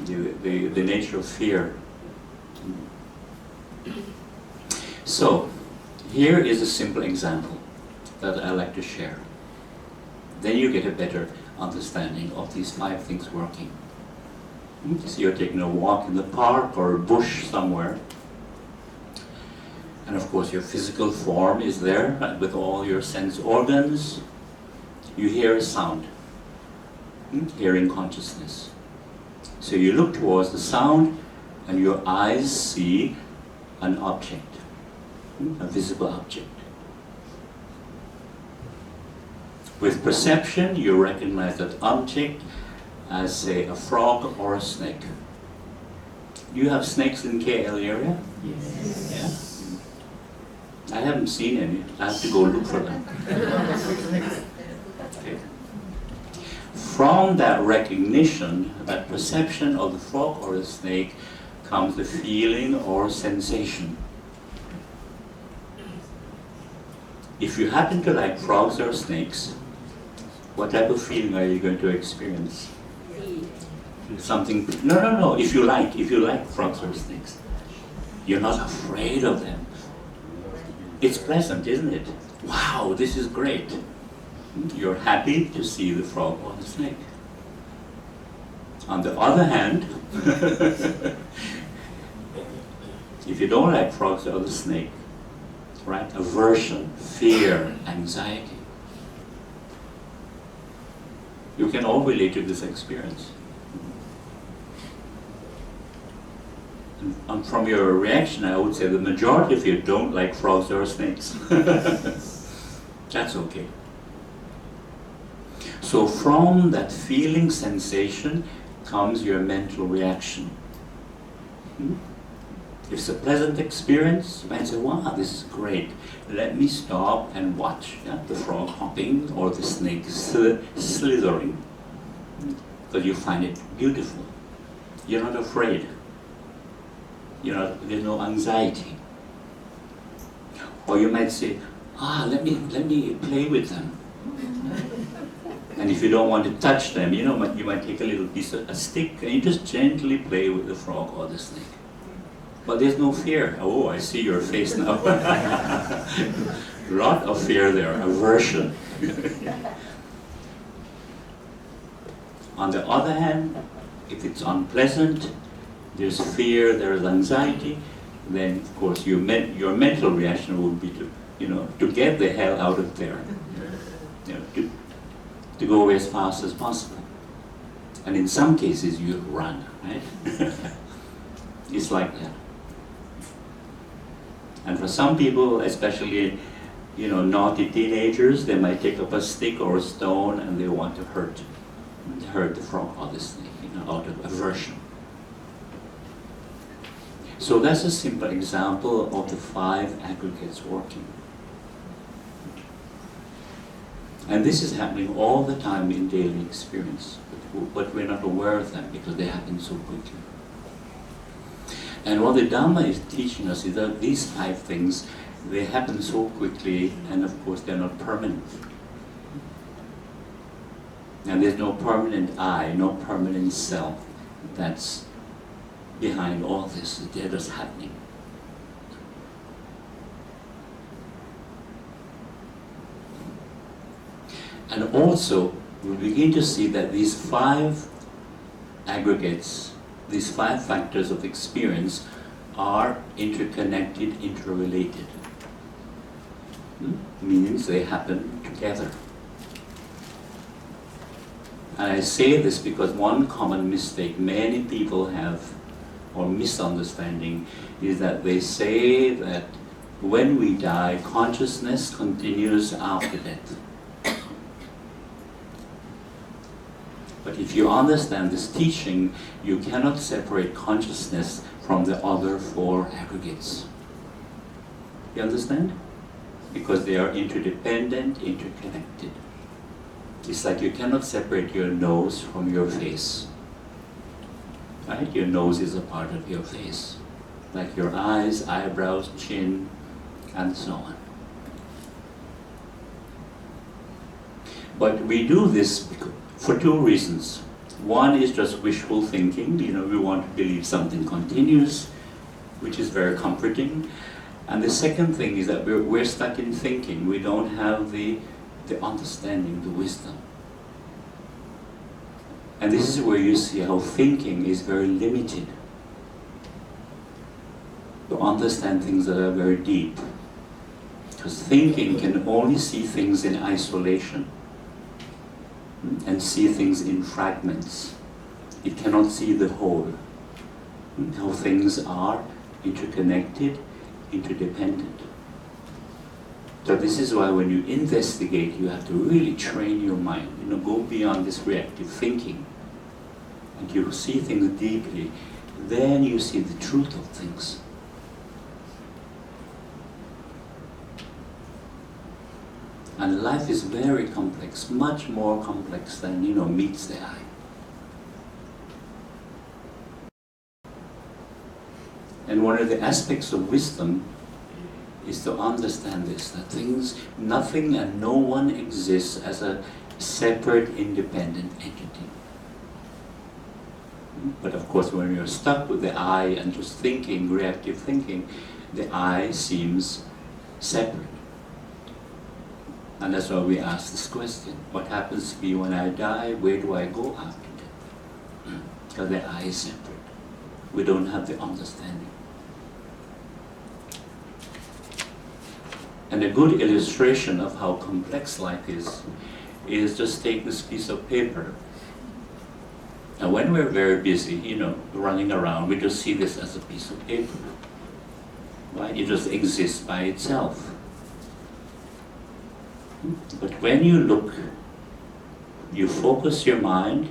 The nature of fear. So, here is a simple example that I like to share. Then you get a better understanding of these 5 things working. So you're taking a walk in the park or a bush somewhere. And of course your physical form is there with all your sense organs. You hear a sound, hearing consciousness. So you look towards the sound and your eyes see an object, a visible object. With perception, you recognize that object as, say, a frog or a snake. Do you have snakes in KL area? Yes. Yeah? I haven't seen any. I have to go look for them. Okay. From that recognition, that perception of the frog or the snake, comes the feeling or sensation. If you happen to like frogs or snakes, what type of feeling are you going to experience? Something, no. If you like frogs or snakes, you're not afraid of them. It's pleasant, isn't it? Wow, this is great. You're happy to see the frog or the snake. On the other hand, if you don't like frogs or the snake, right? Aversion, fear, anxiety. You can all relate to this experience. And from your reaction, I would say the majority of you don't like frogs or snakes. That's okay. So from that feeling sensation comes your mental reaction. If it's a pleasant experience, you might say, wow, this is great. Let me stop and watch the frog hopping or the snake slithering. Because you find it beautiful. You're not afraid. There's no anxiety. Or you might say, let me play with them. And if you don't want to touch them, you might take a little piece of a stick and you just gently play with the frog or the snake. But there's no fear. Oh, I see your face now. Lot of fear there, aversion. On the other hand, if it's unpleasant, there's fear, there's anxiety, then of course your mental reaction would be to get the hell out of there. To go away as fast as possible. And in some cases you run, right? It's like that. And for some people, especially naughty teenagers, they might take up a stick or a stone and they want to hurt the frog or the snake, out of aversion. So that's a simple example of the 5 aggregates working. And this is happening all the time in daily experience, but we're not aware of them because they happen so quickly. And what the Dhamma is teaching us is that these 5 things, they happen so quickly, and of course they're not permanent. And there's no permanent I, no permanent self that's behind all this. They're just happening. And also, we begin to see that these 5 aggregates, these 5 factors of experience are interconnected, interrelated. Means they happen together. And I say this because one common mistake many people have or misunderstanding is that they say that when we die, consciousness continues after death. But if you understand this teaching, you cannot separate consciousness from the other four aggregates. You understand? Because they are interdependent, interconnected. It's like you cannot separate your nose from your face. Right? Your nose is a part of your face. Like your eyes, eyebrows, chin, and so on. But we do this for two reasons. One is just wishful thinking. We want to believe something continues, which is very comforting. And the second thing is that we're stuck in thinking. We don't have the understanding, the wisdom. And this is where you see how thinking is very limited to understand things that are very deep. Because thinking can only see things in isolation and see things in fragments. It cannot see the whole. How things are interconnected, interdependent. So this is why when you investigate, you have to really train your mind. Go beyond this reactive thinking. And you see things deeply. Then you see the truth of things. And life is very complex, much more complex than, meets the eye. And one of the aspects of wisdom is to understand this, that things, nothing and no one exists as a separate, independent entity. But of course, when you're stuck with the I and just thinking, reactive thinking, the I seems separate. And that's why we ask this question: what happens to me when I die? Where do I go after death? Because the I is separate. We don't have the understanding. And a good illustration of how complex life is just take this piece of paper. And when we're very busy, running around, we just see this as a piece of paper. Right? It just exists by itself. But when you look, you focus your mind,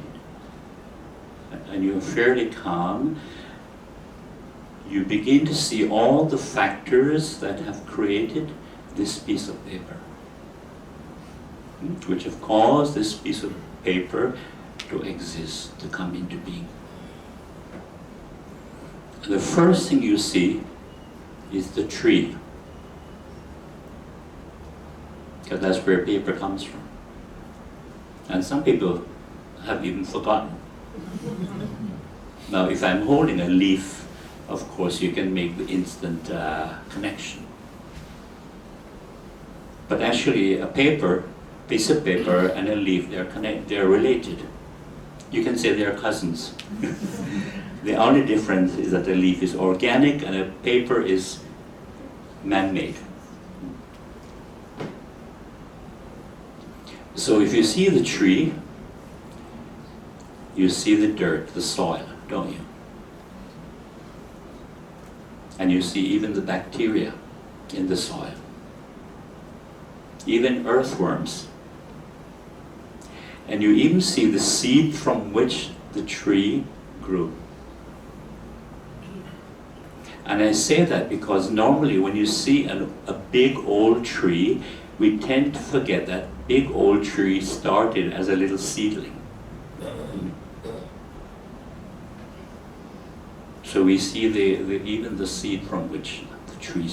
and you're fairly calm, you begin to see all the factors that have created this piece of paper, which have caused this piece of paper to exist, to come into being. The first thing you see is the tree, because that's where paper comes from. And some people have even forgotten. Now, if I'm holding a leaf, of course you can make the instant connection. But actually, a piece of paper and a leaf, they're related. You can say they're cousins. The only difference is that the leaf is organic and a paper is man-made. So if you see the tree, you see the dirt, the soil, don't you? And you see even the bacteria in the soil. Even earthworms. And you even see the seed from which the tree grew. And I say that because normally when you see a big old tree, we tend to forget that big old tree started as a little seedling. So we see even the seed from which the tree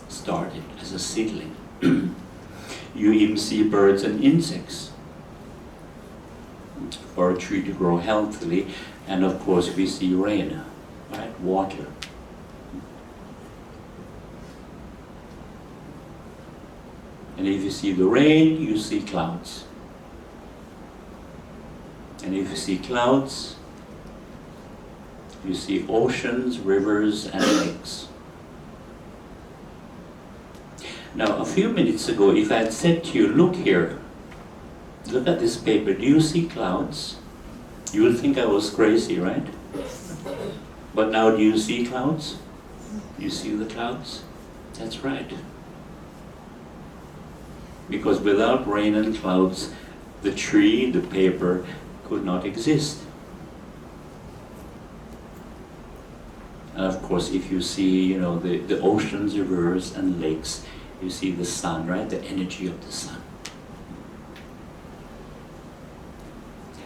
started as a seedling. You even see birds and insects for a tree to grow healthily, and of course we see rain, right? Water. And if you see the rain, you see clouds. And if you see clouds, you see oceans, rivers, and lakes. Now, a few minutes ago, if I had said to you, look here, look at this paper, do you see clouds? You would think I was crazy, right? But now do you see clouds? You see the clouds? That's right. Because without rain and clouds, the tree, the paper, could not exist. And of course, if you see, the oceans, rivers, and lakes, you see the sun, right? The energy of the sun.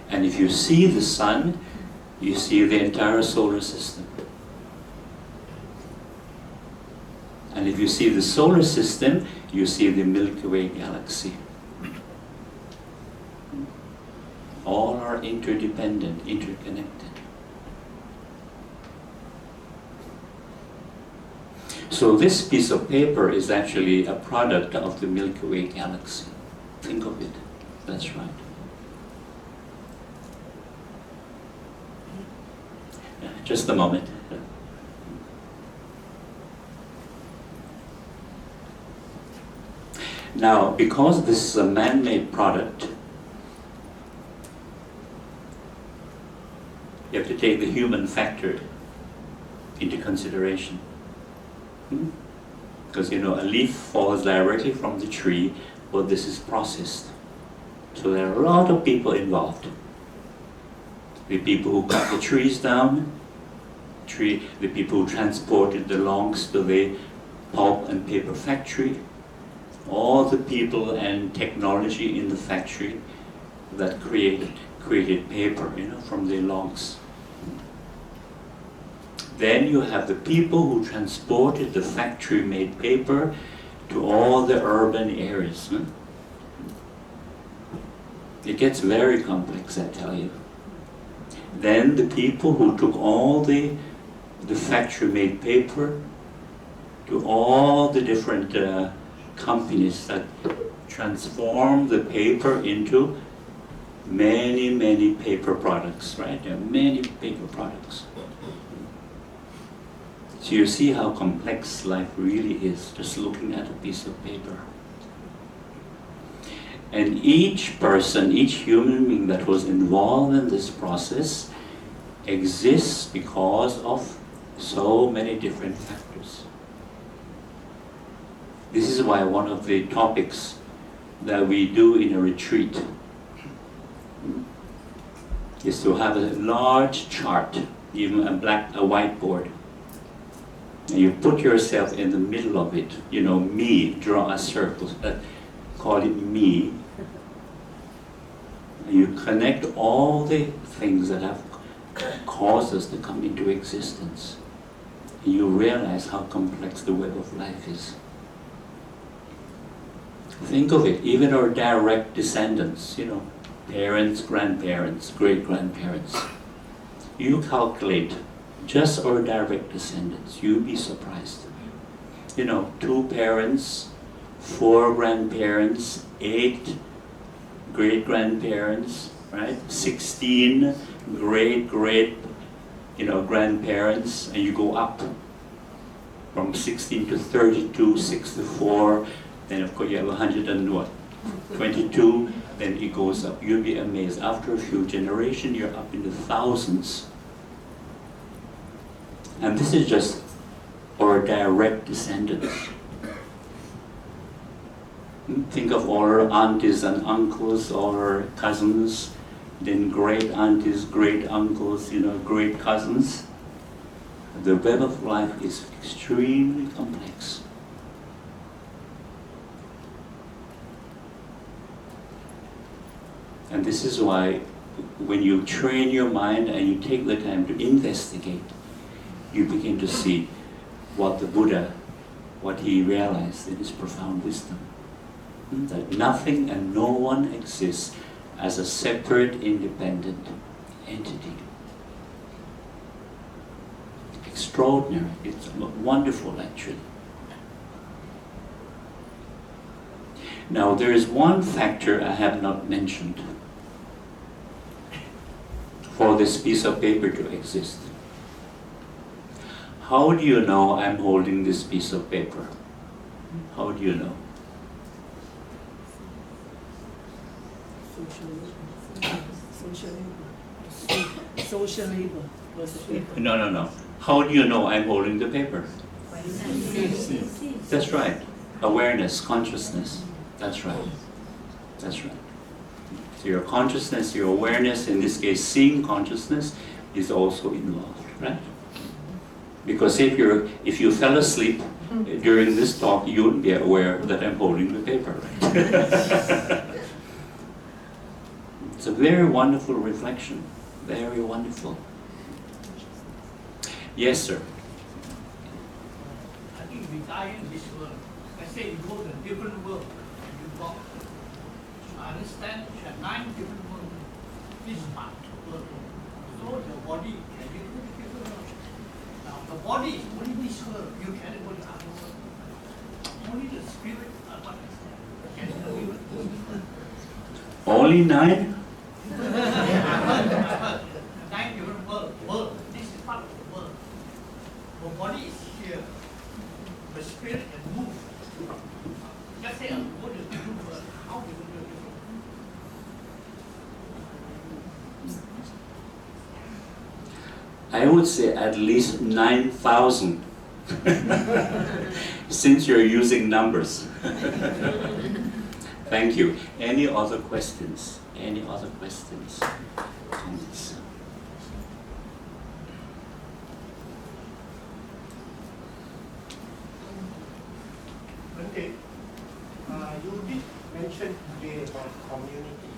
And if you see the sun, you see the entire solar system. And if you see the solar system, you see the Milky Way galaxy. All are interdependent, interconnected. So this piece of paper is actually a product of the Milky Way galaxy. Think of it. That's right. Just a moment. Now, because this is a man-made product, you have to take the human factor into consideration. Because, a leaf falls directly from the tree, but this is processed. So there are a lot of people involved. The people who cut the trees down, the people who transported the logs to the pulp and paper factory, all the people and technology in the factory that created paper, from the logs. Then you have the people who transported the factory-made paper to all the urban areas. It gets very complex, I tell you. Then the people who took all the factory-made paper to all the different companies that transform the paper into many, many paper products, right? There are many paper products. So you see how complex life really is, just looking at a piece of paper. And each person, each human being that was involved in this process exists because of so many different factors. This is why one of the topics that we do in a retreat is to have a large chart, even a whiteboard. And you put yourself in the middle of it, me, draw a circle, call it me. And you connect all the things that have caused us to come into existence. And you realize how complex the web of life is. Think of it, even our direct descendants, parents, grandparents, great-grandparents. You calculate just our direct descendants, you'd be surprised. 2 parents, 4 grandparents, 8 great-grandparents, right? 16 great-great, grandparents, and you go up from 16 to 32, 64, then of course you have 122, then it goes up. You'll be amazed. After a few generations, you're up in the thousands. And this is just our direct descendants. Think of all our aunties and uncles, all our cousins, then great aunties, great uncles, great cousins. The web of life is extremely complex. And this is why when you train your mind and you take the time to investigate, you begin to see what the Buddha, what he realized in his profound wisdom. That nothing and no one exists as a separate, independent entity. Extraordinary. It's wonderful, actually. Now, there is one factor I have not mentioned for this piece of paper to exist. How do you know I'm holding this piece of paper? How do you know? Social labor was the paper. No. How do you know I'm holding the paper? That's right. Awareness, consciousness. That's right. That's right. So your consciousness, your awareness, in this case seeing consciousness, is also involved, right? Because if you fell asleep during this talk, you wouldn't be aware that I'm holding the paper, right? It's a very wonderful reflection. Very wonderful. Yes, sir. I think we die in this world. Let's say you go to a different world, you go to understand there are 9 different worlds. This part world. So the body can be go to different world. Now the body is only this world. You cannot go to other world. Only the spirit what is there can go. Only 9? 9 different world. This is part of the world. The body is here. The spirit can move. Just say, go to different world. How do you go to different world? I would say at least 9,000. Since you're using numbers. Thank you. Any other questions? Any other questions? Please. Bhante, you did mention today about community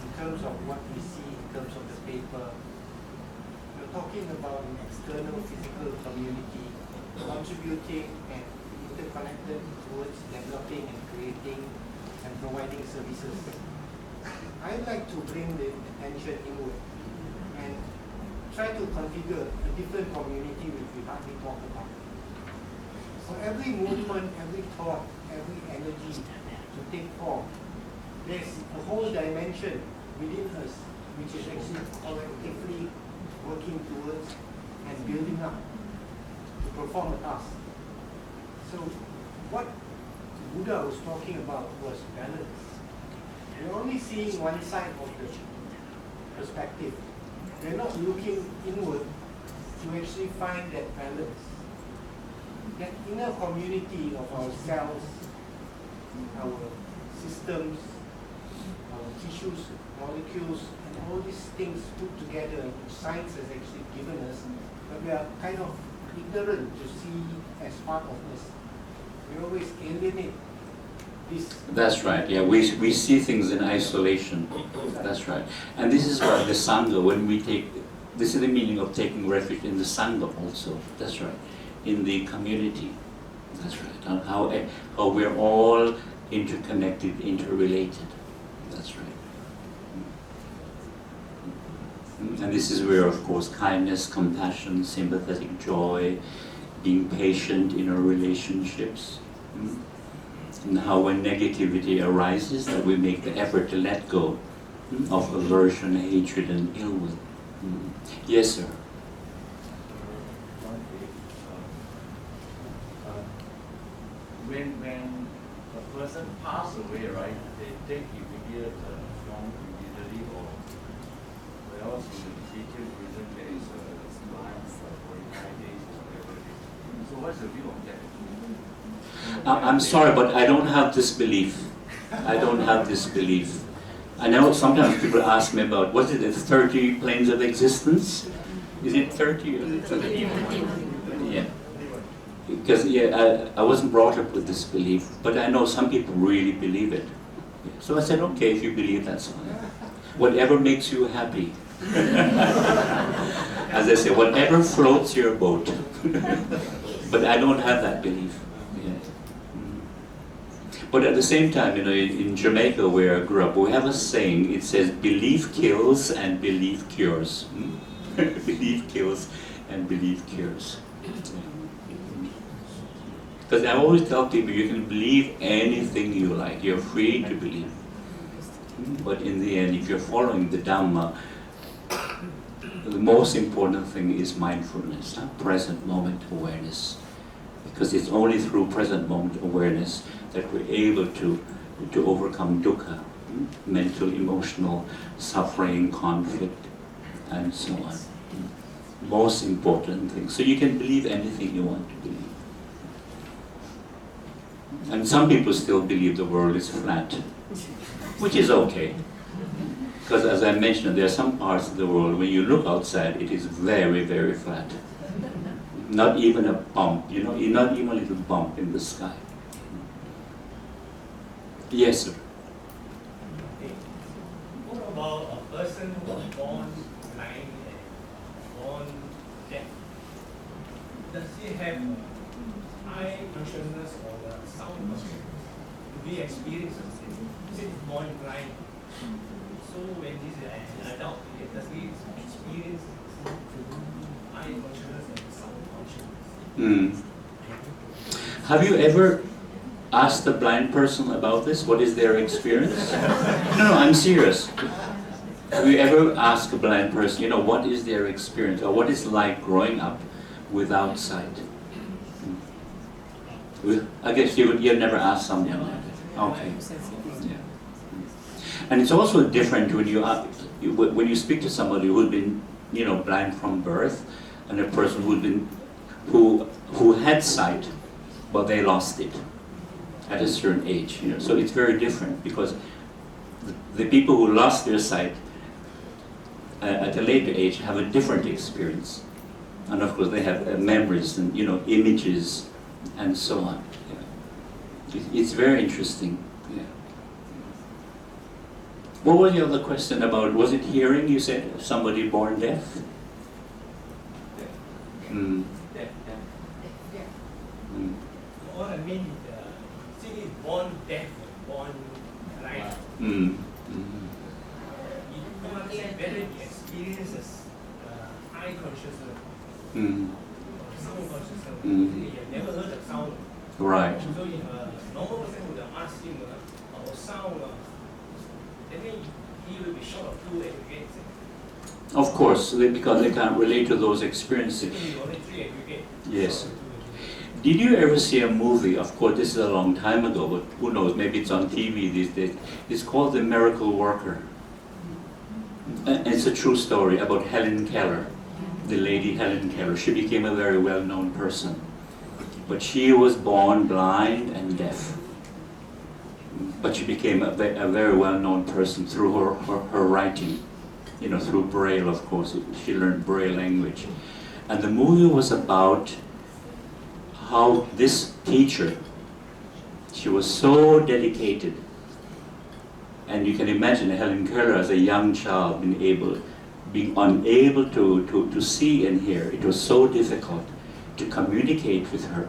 in terms of what we see in terms of the paper. You're talking about an external physical community contributing and interconnected towards developing and creating and providing services. I'd like to bring the attention inward and try to configure a different community which we hardly talk about. For every movement, every thought, every energy to take form, there's a whole dimension within us which is actually collectively working towards and building up to perform a task. So what Buddha was talking about was balance. We're only seeing one side of the perspective. We're not looking inward to actually find that balance. That inner community of ourselves, our systems, our tissues, molecules, and all these things put together, which science has actually given us, but we are kind of ignorant to see as part of us. We always alienate this. That's right, yeah, we see things in isolation. That's right. And this is why the Sangha, when we take, this is the meaning of taking refuge in the Sangha also. That's right. In the community. That's right. And how we're all interconnected, interrelated. That's right. And this is where, of course, kindness, compassion, sympathetic joy, being patient in our relationships. And how when negativity arises, that we make the effort to let go of aversion, hatred, and ill will. Yes, sir. When a person passes away, right, they take immediate form immediately, or else in the detailed reason there is a line for 45 days or whatever it is. So what's the view on that? I'm sorry, but I don't have this belief. I don't have this belief. I know sometimes people ask me about, what is it, 30 planes of existence? Is it 30? Or 30? Yeah. Because I wasn't brought up with this belief, but I know some people really believe it. So I said, okay, if you believe, that's fine. Whatever makes you happy. As I say, whatever floats your boat. But I don't have that belief. Yeah. But at the same time, you know, in Jamaica where I grew up, we have a saying, it says, belief kills and belief cures. Belief kills and belief cures. Because I always tell people, you can believe anything you like. You're free to believe. But in the end, if you're following the Dhamma, the most important thing is mindfulness, present moment awareness. Because it's only through present moment awareness that we're able to overcome dukkha, mental, emotional suffering, conflict, and so on. most important thing. So you can believe anything you want to believe. And some people still believe the world is flat, which is okay. Because as I mentioned, there are some parts of the world, when you look outside, it is very, very flat. Not even a bump, not even a little bump in the sky. Yes, sir. What about a person who was born blind and born deaf? Does he have eye consciousness or the sound consciousness? Do we experience it? Since born blind, so when he's an adult, does he experience eye consciousness and sound consciousness? Have you ever asked a blind person about this? What is their experience? No, I'm serious. Have you ever asked a blind person, what is their experience, or what is like growing up without sight? I guess you've never asked someone like that. Okay. Yeah. And it's also different when you speak to somebody who's been, blind from birth, and a person who had sight, but they lost it at a certain age. So it's very different, because the people who lost their sight at a later age have a different experience, and of course they have memories and images and so on. Yeah. It's very interesting. Yeah. What was the other question about? Was it hearing? You said somebody born deaf. Mm. Mm. What I mean is, since he's born deaf, born blind, Mm. you don't understand whether he experiences eye consciousness Mm. or sound consciousness. Mm. He have never heard of sound. Right. So if a normal person would ask him about sound, then he will be short of two aggregates. Of course, because they can't relate to those experiences. Only three aggregates. Yes. Did you ever see a movie? Of course, this is a long time ago, but who knows? Maybe it's on TV these days. It's called The Miracle Worker. And it's a true story about Helen Keller, the lady Helen Keller. She became a very well-known person, but she was born blind and deaf. But she became a very well-known person through her writing, through Braille, of course. She learned Braille language. And the movie was about how this teacher, she was so dedicated. And you can imagine Helen Keller as a young child being unable to see and hear. It was so difficult to communicate with her.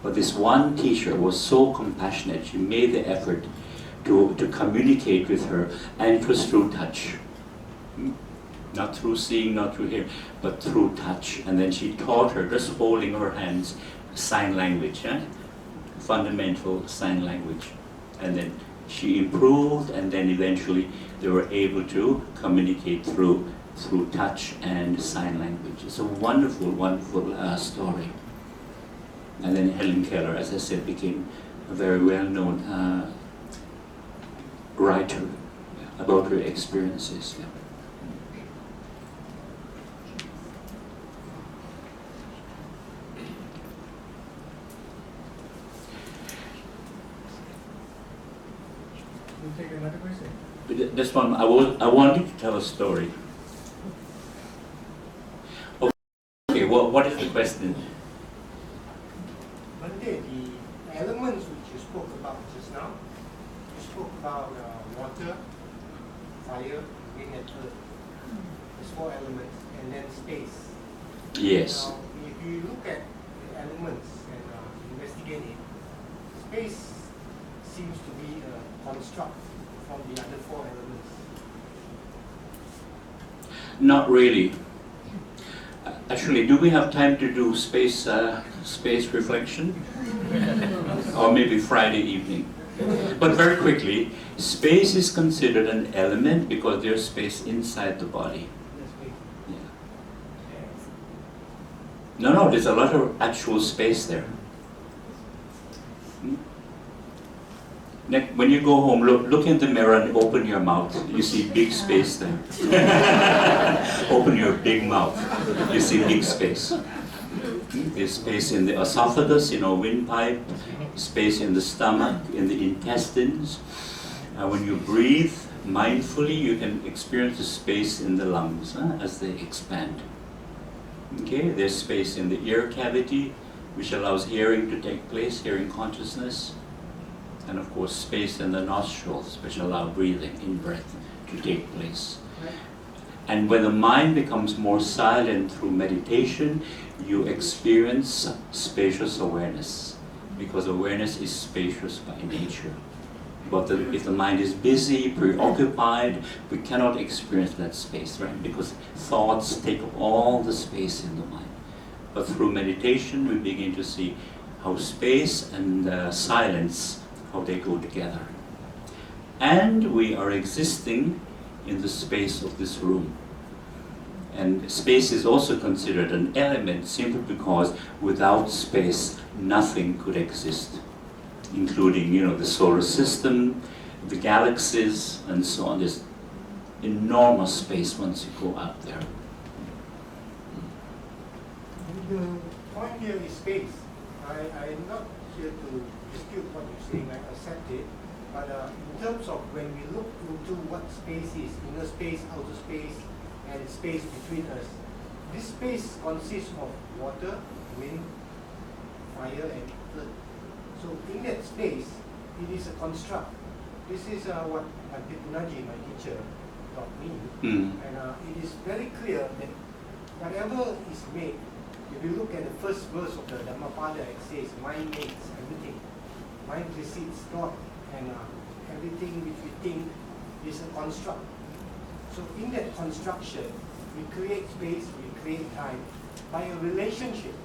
But this one teacher was so compassionate. She made the effort to communicate with her, and it was through touch. Not through seeing, not through hearing, but through touch. And then she taught her, just holding her hands, sign language, fundamental sign language. And then she improved, and then eventually they were able to communicate through touch and sign language. It's a wonderful, wonderful story. And then Helen Keller, as I said, became a very well-known writer about her experiences. Yeah. We'll take another question. But this one, I wanted to tell a story. Okay, what is the question? Bhante, the elements which you spoke about just now, you spoke about water, fire, wind and earth. There's 4 elements, and then space. Yes. Now, if you look at the elements and investigate it, space seems to be a construct from the other 4 elements. Not really. Actually, do we have time to do space reflection? Or maybe Friday evening? But very quickly, space is considered an element because there's space inside the body. Yeah. No, there's a lot of actual space there. When you go home, look in the mirror and open your mouth. You see big space there. Open your big mouth. You see big space. There's space in the esophagus, windpipe, space in the stomach, in the intestines. When you breathe mindfully, you can experience the space in the lungs as they expand. Okay, there's space in the ear cavity, which allows hearing to take place, hearing consciousness. And of course, space in the nostrils, which allow breathing, in-breath, to take place. And when the mind becomes more silent through meditation, you experience spacious awareness, because awareness is spacious by nature. But if the mind is busy, preoccupied, we cannot experience that space, right? Because thoughts take up all the space in the mind. But through meditation, we begin to see how space and silence, how they go together. And we are existing in the space of this room. And space is also considered an element simply because without space, nothing could exist, including, the solar system, the galaxies, and so on. There's enormous space once you go out there. The point here is space. I'm not here to dispute what you're saying, I accept it. But in terms of when we look into what space is, inner space, outer space, and space between us, this space consists of water, wind, fire, and earth. So in that space, it is a construct. This is what Bhante Kovida, my teacher, taught me. And it is very clear that whatever is made, if you look at the first verse of the Dhammapada, it says, mind makes everything. Mind precedes thought, and everything which we think is a construct. So in that construction, we create space, we create time by a relationship.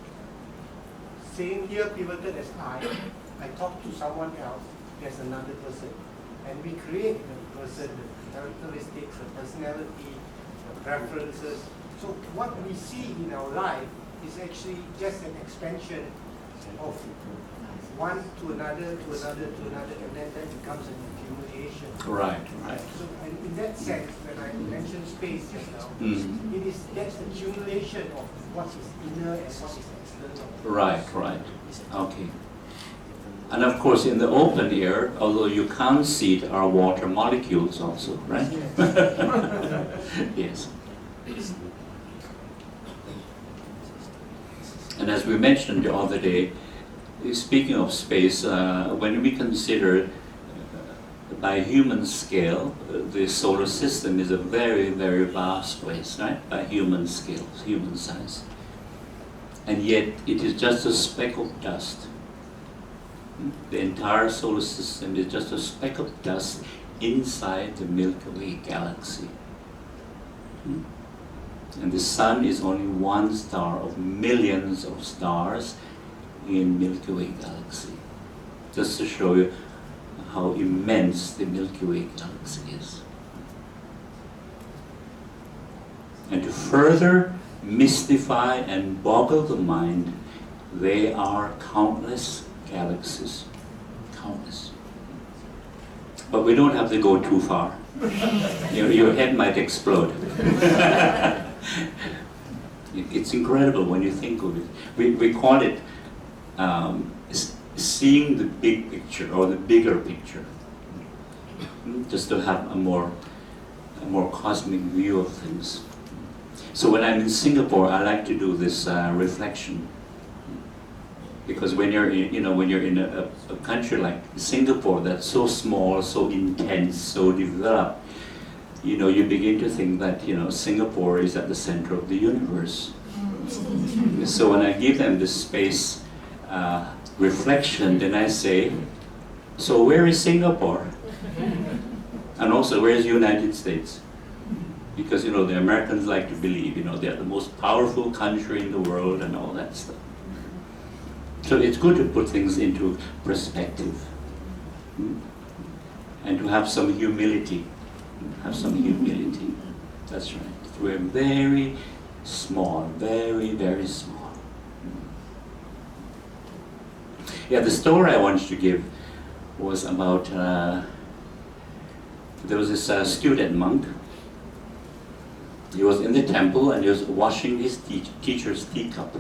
Saying here pivoted as I talk to someone else, there's another person. And we create the person, the characteristics, the personality, the preferences. So what we see in our life is actually just an expansion of one to another, to another, to another, and then that becomes an accumulation. Right. So and in that sense, when I mentioned space just now, it is that accumulation of what is inner and what is external. Right. Okay. And of course, in the open air, although you can't see it, are water molecules also, right? Yes. And as we mentioned the other day, speaking of space, when we consider by human scale, the solar system is a very, very vast place, right? By human scale, human size. And yet it is just a speck of dust. The entire solar system is just a speck of dust inside the Milky Way galaxy. And the sun is only one star of millions of stars in Milky Way galaxy. Just to show you how immense the Milky Way galaxy is. And to further mystify and boggle the mind, there are countless galaxies. Countless. But we don't have to go too far. Your head might explode. It's incredible when you think of it. We call it seeing the big picture or the bigger picture, just to have a more cosmic view of things. So when I'm in Singapore, I like to do this reflection, because when you're in a country like Singapore that's so small, so intense, so developed, you begin to think that Singapore is at the center of the universe. So when I give them this space reflection, then I say, so where is Singapore? And also, where is the United States? Because the Americans like to believe they're the most powerful country in the world and all that stuff. So it's good to put things into perspective, and to have some humility. That's right. We're very small, very, very small. Yeah, the story I want to give was about, there was this student monk. He was in the temple and he was washing his teacher's teacup.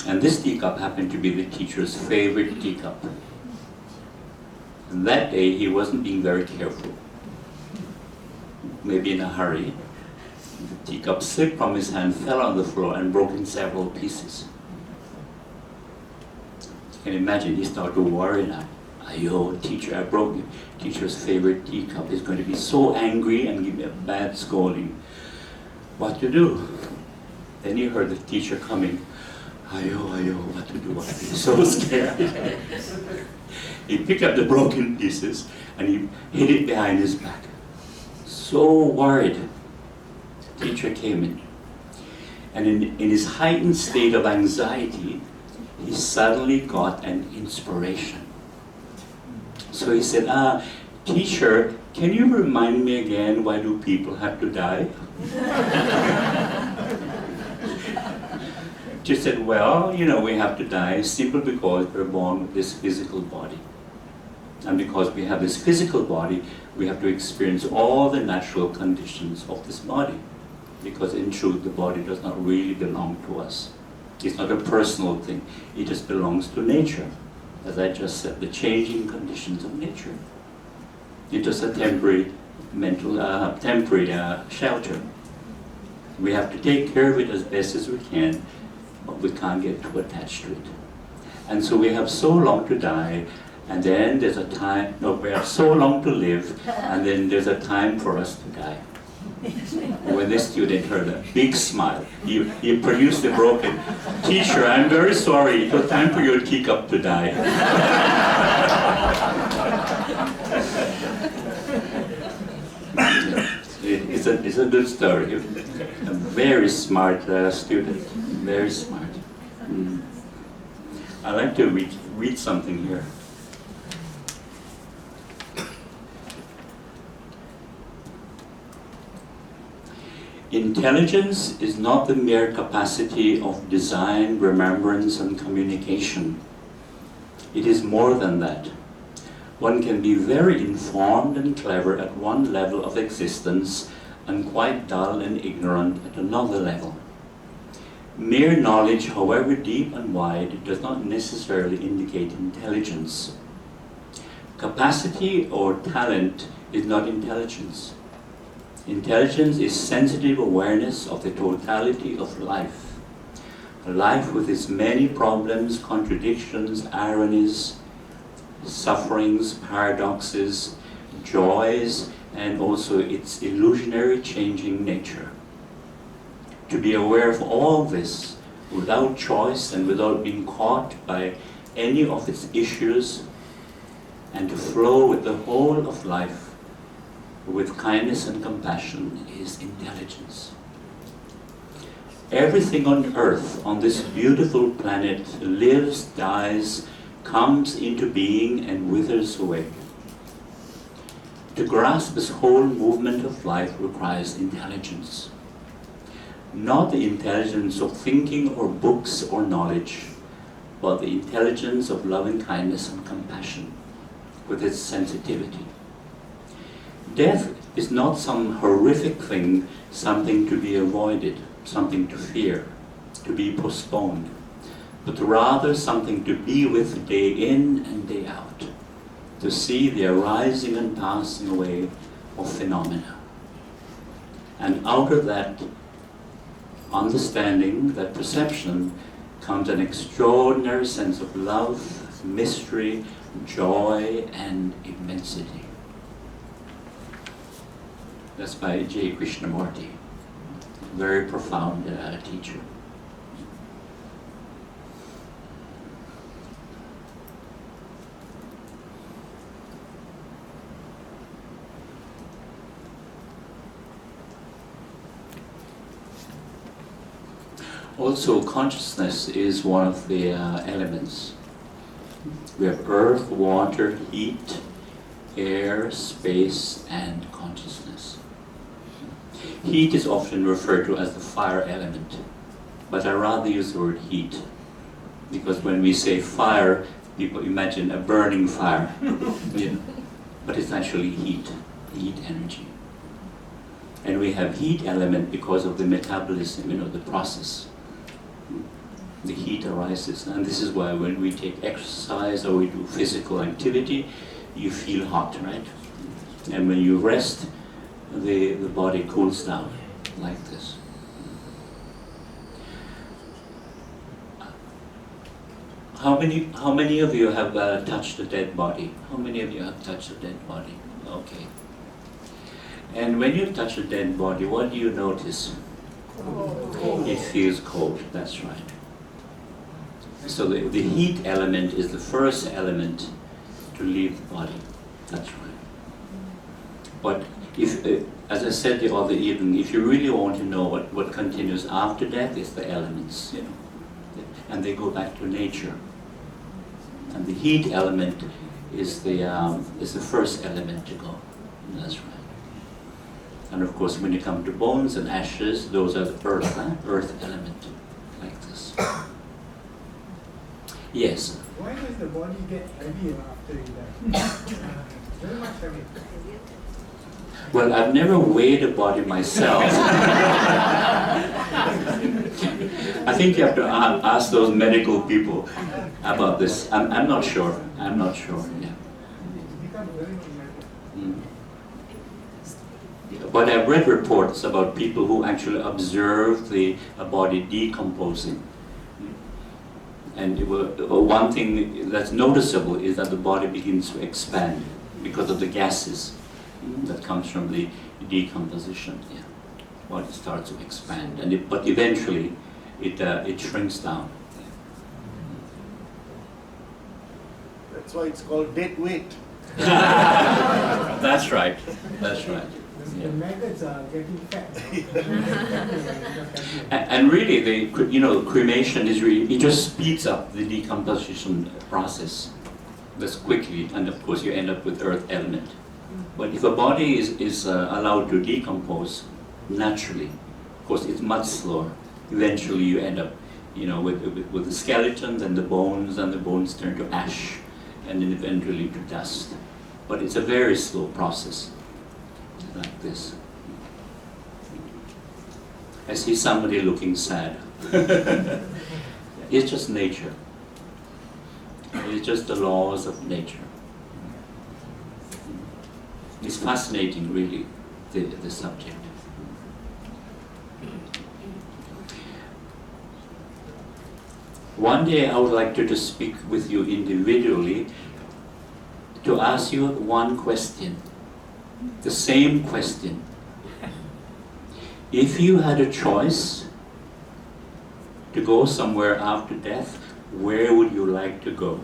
And this teacup happened to be the teacher's favorite teacup. And that day he wasn't being very careful. Maybe in a hurry. The teacup slipped from his hand, fell on the floor and broke in several pieces. You can imagine, he started to worry now. Ayo, teacher, I broke the teacher's favorite teacup. He's going to be so angry and give me a bad scolding. What to do? Then he heard the teacher coming. Ayo, what to do? He's so scared. He picked up the broken pieces and he hid it behind his back. So worried. The teacher came in. And in his heightened state of anxiety, he suddenly got an inspiration. So he said, teacher, can you remind me again, why do people have to die? She said, well, we have to die simply because we're born with this physical body. And because we have this physical body, we have to experience all the natural conditions of this body. Because in truth, the body does not really belong to us. It's not a personal thing. It just belongs to nature. As I just said, the changing conditions of nature. It's just a temporary shelter. We have to take care of it as best as we can, but we can't get too attached to it. And so we have so long to die, and then there's a time, we have so long to live, and then there's a time for us to die. When this student heard a big smile, he produced a broken, teacher, I'm very sorry, it was time for your teacup to die. It's a good story. A very smart student, very smart. I'd like to read something here. Intelligence is not the mere capacity of design, remembrance, and communication. It is more than that. One can be very informed and clever at one level of existence and quite dull and ignorant at another level. Mere knowledge, however deep and wide, does not necessarily indicate intelligence. Capacity or talent is not intelligence. Intelligence is sensitive awareness of the totality of life. A life with its many problems, contradictions, ironies, sufferings, paradoxes, joys, and also its illusionary changing nature. To be aware of all this without choice and without being caught by any of its issues, and to flow with the whole of life with kindness and compassion is intelligence. Everything on earth, on this beautiful planet, lives, dies, comes into being and withers away. To grasp this whole movement of life requires intelligence. Not the intelligence of thinking or books or knowledge, but the intelligence of loving kindness and compassion with its sensitivity. Death is not some horrific thing, something to be avoided, something to fear, to be postponed, but rather something to be with day in and day out, to see the arising and passing away of phenomena. And out of that understanding, that perception, comes an extraordinary sense of love, mystery, joy, and immensity. That's by J. Krishnamurti, very profound teacher. Also, consciousness is one of the elements. We have earth, water, heat, air, space, and consciousness. Heat is often referred to as the fire element, but I rather use the word heat, because when we say fire, People imagine a burning fire, you know, but it's actually heat energy. And we have heat element because of the metabolism, you know, the process. The heat arises, and this is why when we take exercise or we do physical activity, you feel hot, right? And when you rest, the body cools down like this. How many of you have touched a dead body? How many of you have touched a dead body? Okay. And when you touch a dead body, what do you notice? It feels cold, that's right. So the heat element is the first element to leave the body, that's right. But if, as I said the other evening, if you really want to know what continues after death, it's the elements, you know, and they go back to nature. And the heat element is the first element to go, that's right. And of course, when you come to bones and ashes, those are the earth element, like this. Yes? Why does the body get heavier after you die? Very much heavier. Well, I've never weighed a body myself. I think you have to ask those medical people about this. I'm not sure. I'm not sure, yeah. It's become very much heavier. But I've read reports about people who actually observe a body decomposing. And one thing that's noticeable is that the body begins to expand because of the gases that comes from the decomposition. Yeah, body starts to expand, but eventually it shrinks down. That's why it's called dead weight. That's right. That's right. The maggots are getting fat. And really, cremation is really, it just speeds up the decomposition process this quickly, and of course you end up with earth element. But if a body is allowed to decompose naturally, of course it's much slower. Eventually you end up, with the skeleton and the bones turn to ash, and then eventually to dust. But it's a very slow process. Like this. I see somebody looking sad. It's just nature. It's just the laws of nature. It's fascinating, really, the subject. One day I would like to speak with you individually to ask you one question. The same question. If you had a choice to go somewhere after death, where would you like to go?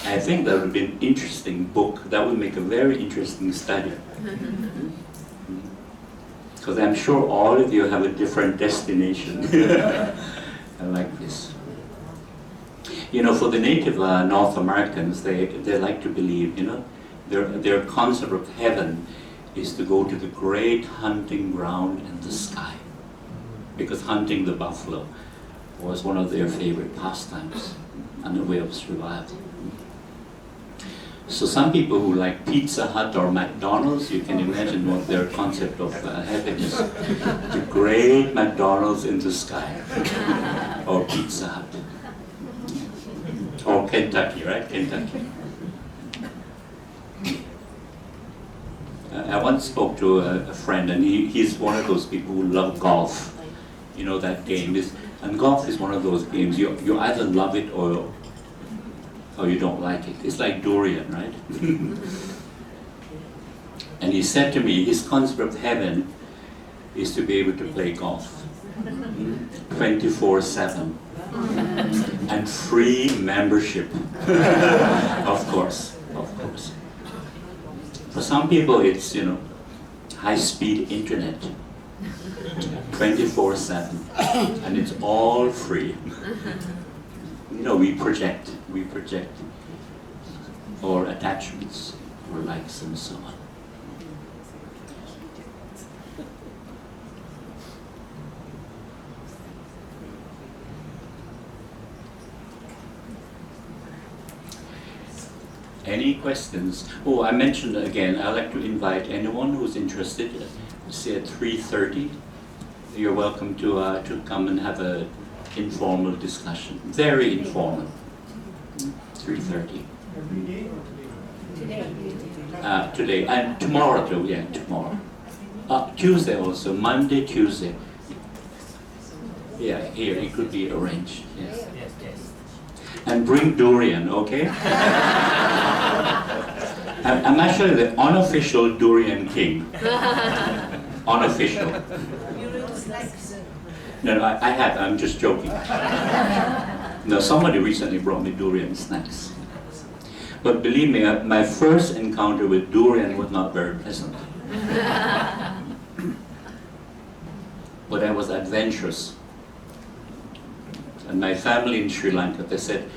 I think that would be an interesting book. That would make a very interesting study. Because I'm sure all of you have a different destination. I like this. For the native North Americans, they like to believe, their concept of heaven is to go to the great hunting ground in the sky. Because hunting the buffalo was one of their favorite pastimes and a way of survival. So some people who like Pizza Hut or McDonald's, you can imagine what their concept of heaven is. The great McDonald's in the sky. Or Pizza Hut. Or Kentucky, right? Kentucky. I once spoke to a friend, and he's one of those people who love golf. That game is, and golf is one of those games, you either love it or you don't like it. It's like durian, right? And he said to me, his concept of heaven is to be able to play golf 24/7. And free membership. Of course. For some people it's, high-speed internet. 24/7. And it's all free. We project our attachments, our likes and so on. any questions? Oh, I mentioned again, I'd like to invite anyone who's interested, say at 3:30, you're welcome to come and have a informal discussion. Very informal. 3:30. Every day or today? Today and tomorrow too, yeah, tomorrow. Tuesday also, Monday, Tuesday. Yeah, here it could be arranged. Yes. Yes, yes. And bring durian, okay? I'm actually the unofficial durian king. Unofficial. No, I have. I'm just joking. No, somebody recently brought me durian snacks. But believe me, my first encounter with durian was not very pleasant. But I was adventurous. And my family in Sri Lanka, they said,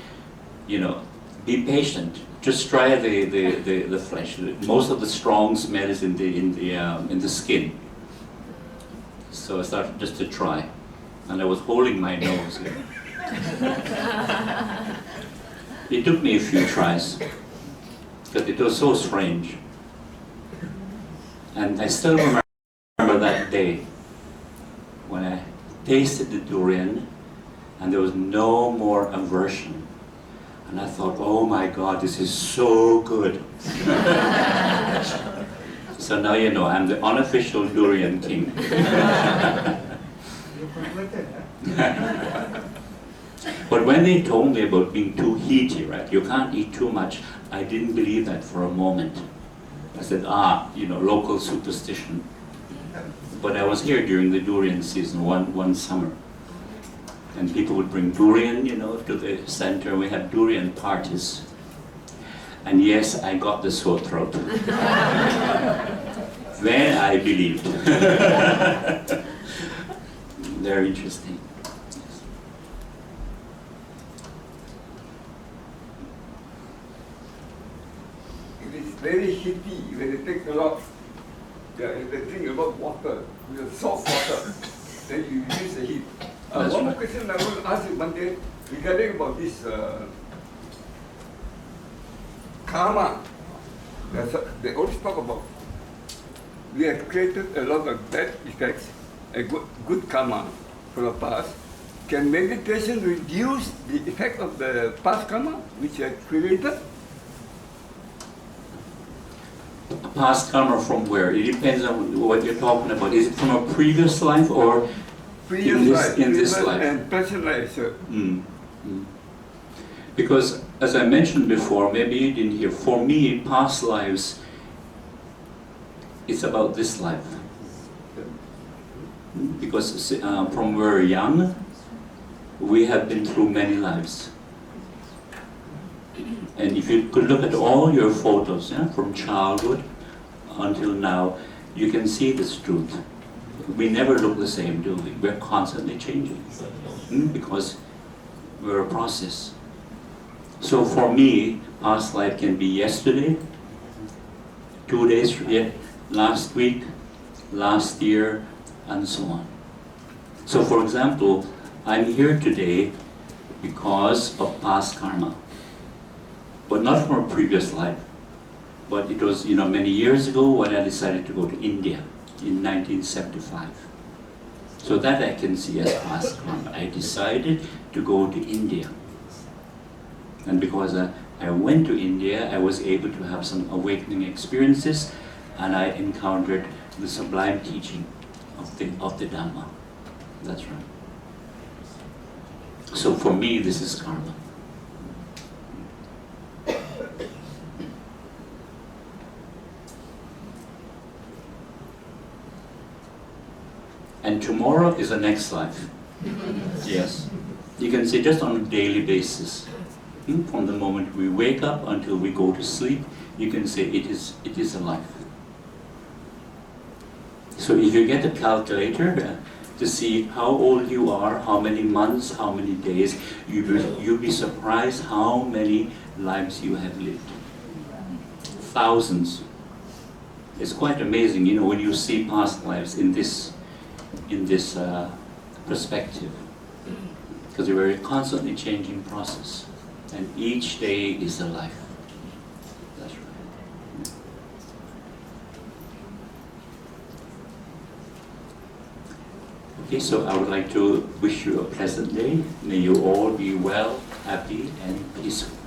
you know, be patient. Just try the flesh. Most of the strong smell is in the skin. So I started just to try, and I was holding my nose. It took me a few tries because it was so strange. And I still remember that day when I tasted the durian, and there was no more aversion. And I thought, oh my God, this is so good. So now you know, I'm the unofficial durian king. You're converted, huh? But when they told me about being too heaty, right, you can't eat too much, I didn't believe that for a moment. I said, you know, local superstition. But I was here during the durian season one summer. And people would bring durian, you know, to the center. We had durian parties. And yes, I got the sore throat. Then I believed. Very interesting. It is very heaty when you take a lot. Yeah, if they drink a lot of water, with salt water, then you use the heat. That's one more right. question I want to ask you, Bhante, regarding about this karma. They always talk about we have created a lot of bad effects, a good karma from the past. Can meditation reduce the effect of the past karma which you have created? Past karma from where? It depends on what you're talking about. Is it from a previous life or in this life? And present life, sir. Because, as I mentioned before, maybe you didn't hear, for me, past lives, it's about this life. Because from we're young, we have been through many lives. And if you could look at all your photos, from childhood until now, you can see this truth. We never look the same, do we? We're constantly changing. Because we're a process. So for me, past life can be yesterday, 2 days, last week, last year, and so on. So for example, I'm here today because of past karma. But not from a previous life. But it was, many years ago when I decided to go to India in 1975. So that I can see as past karma. I decided to go to India. And because I went to India, I was able to have some awakening experiences, and I encountered the sublime teaching of the Dhamma. That's right. So for me, this is karma. And tomorrow is the next life. Yes. You can see just on a daily basis. From the moment we wake up until we go to sleep, you can say it is a life. So if you get a calculator to see how old you are, how many months, how many days, you'll be surprised how many lives you have lived. Thousands. It's quite amazing, when you see past lives in this perspective, because we're a constantly changing process, and each day is a life. Okay, so I would like to wish you a pleasant day. May you all be well, happy, and peaceful.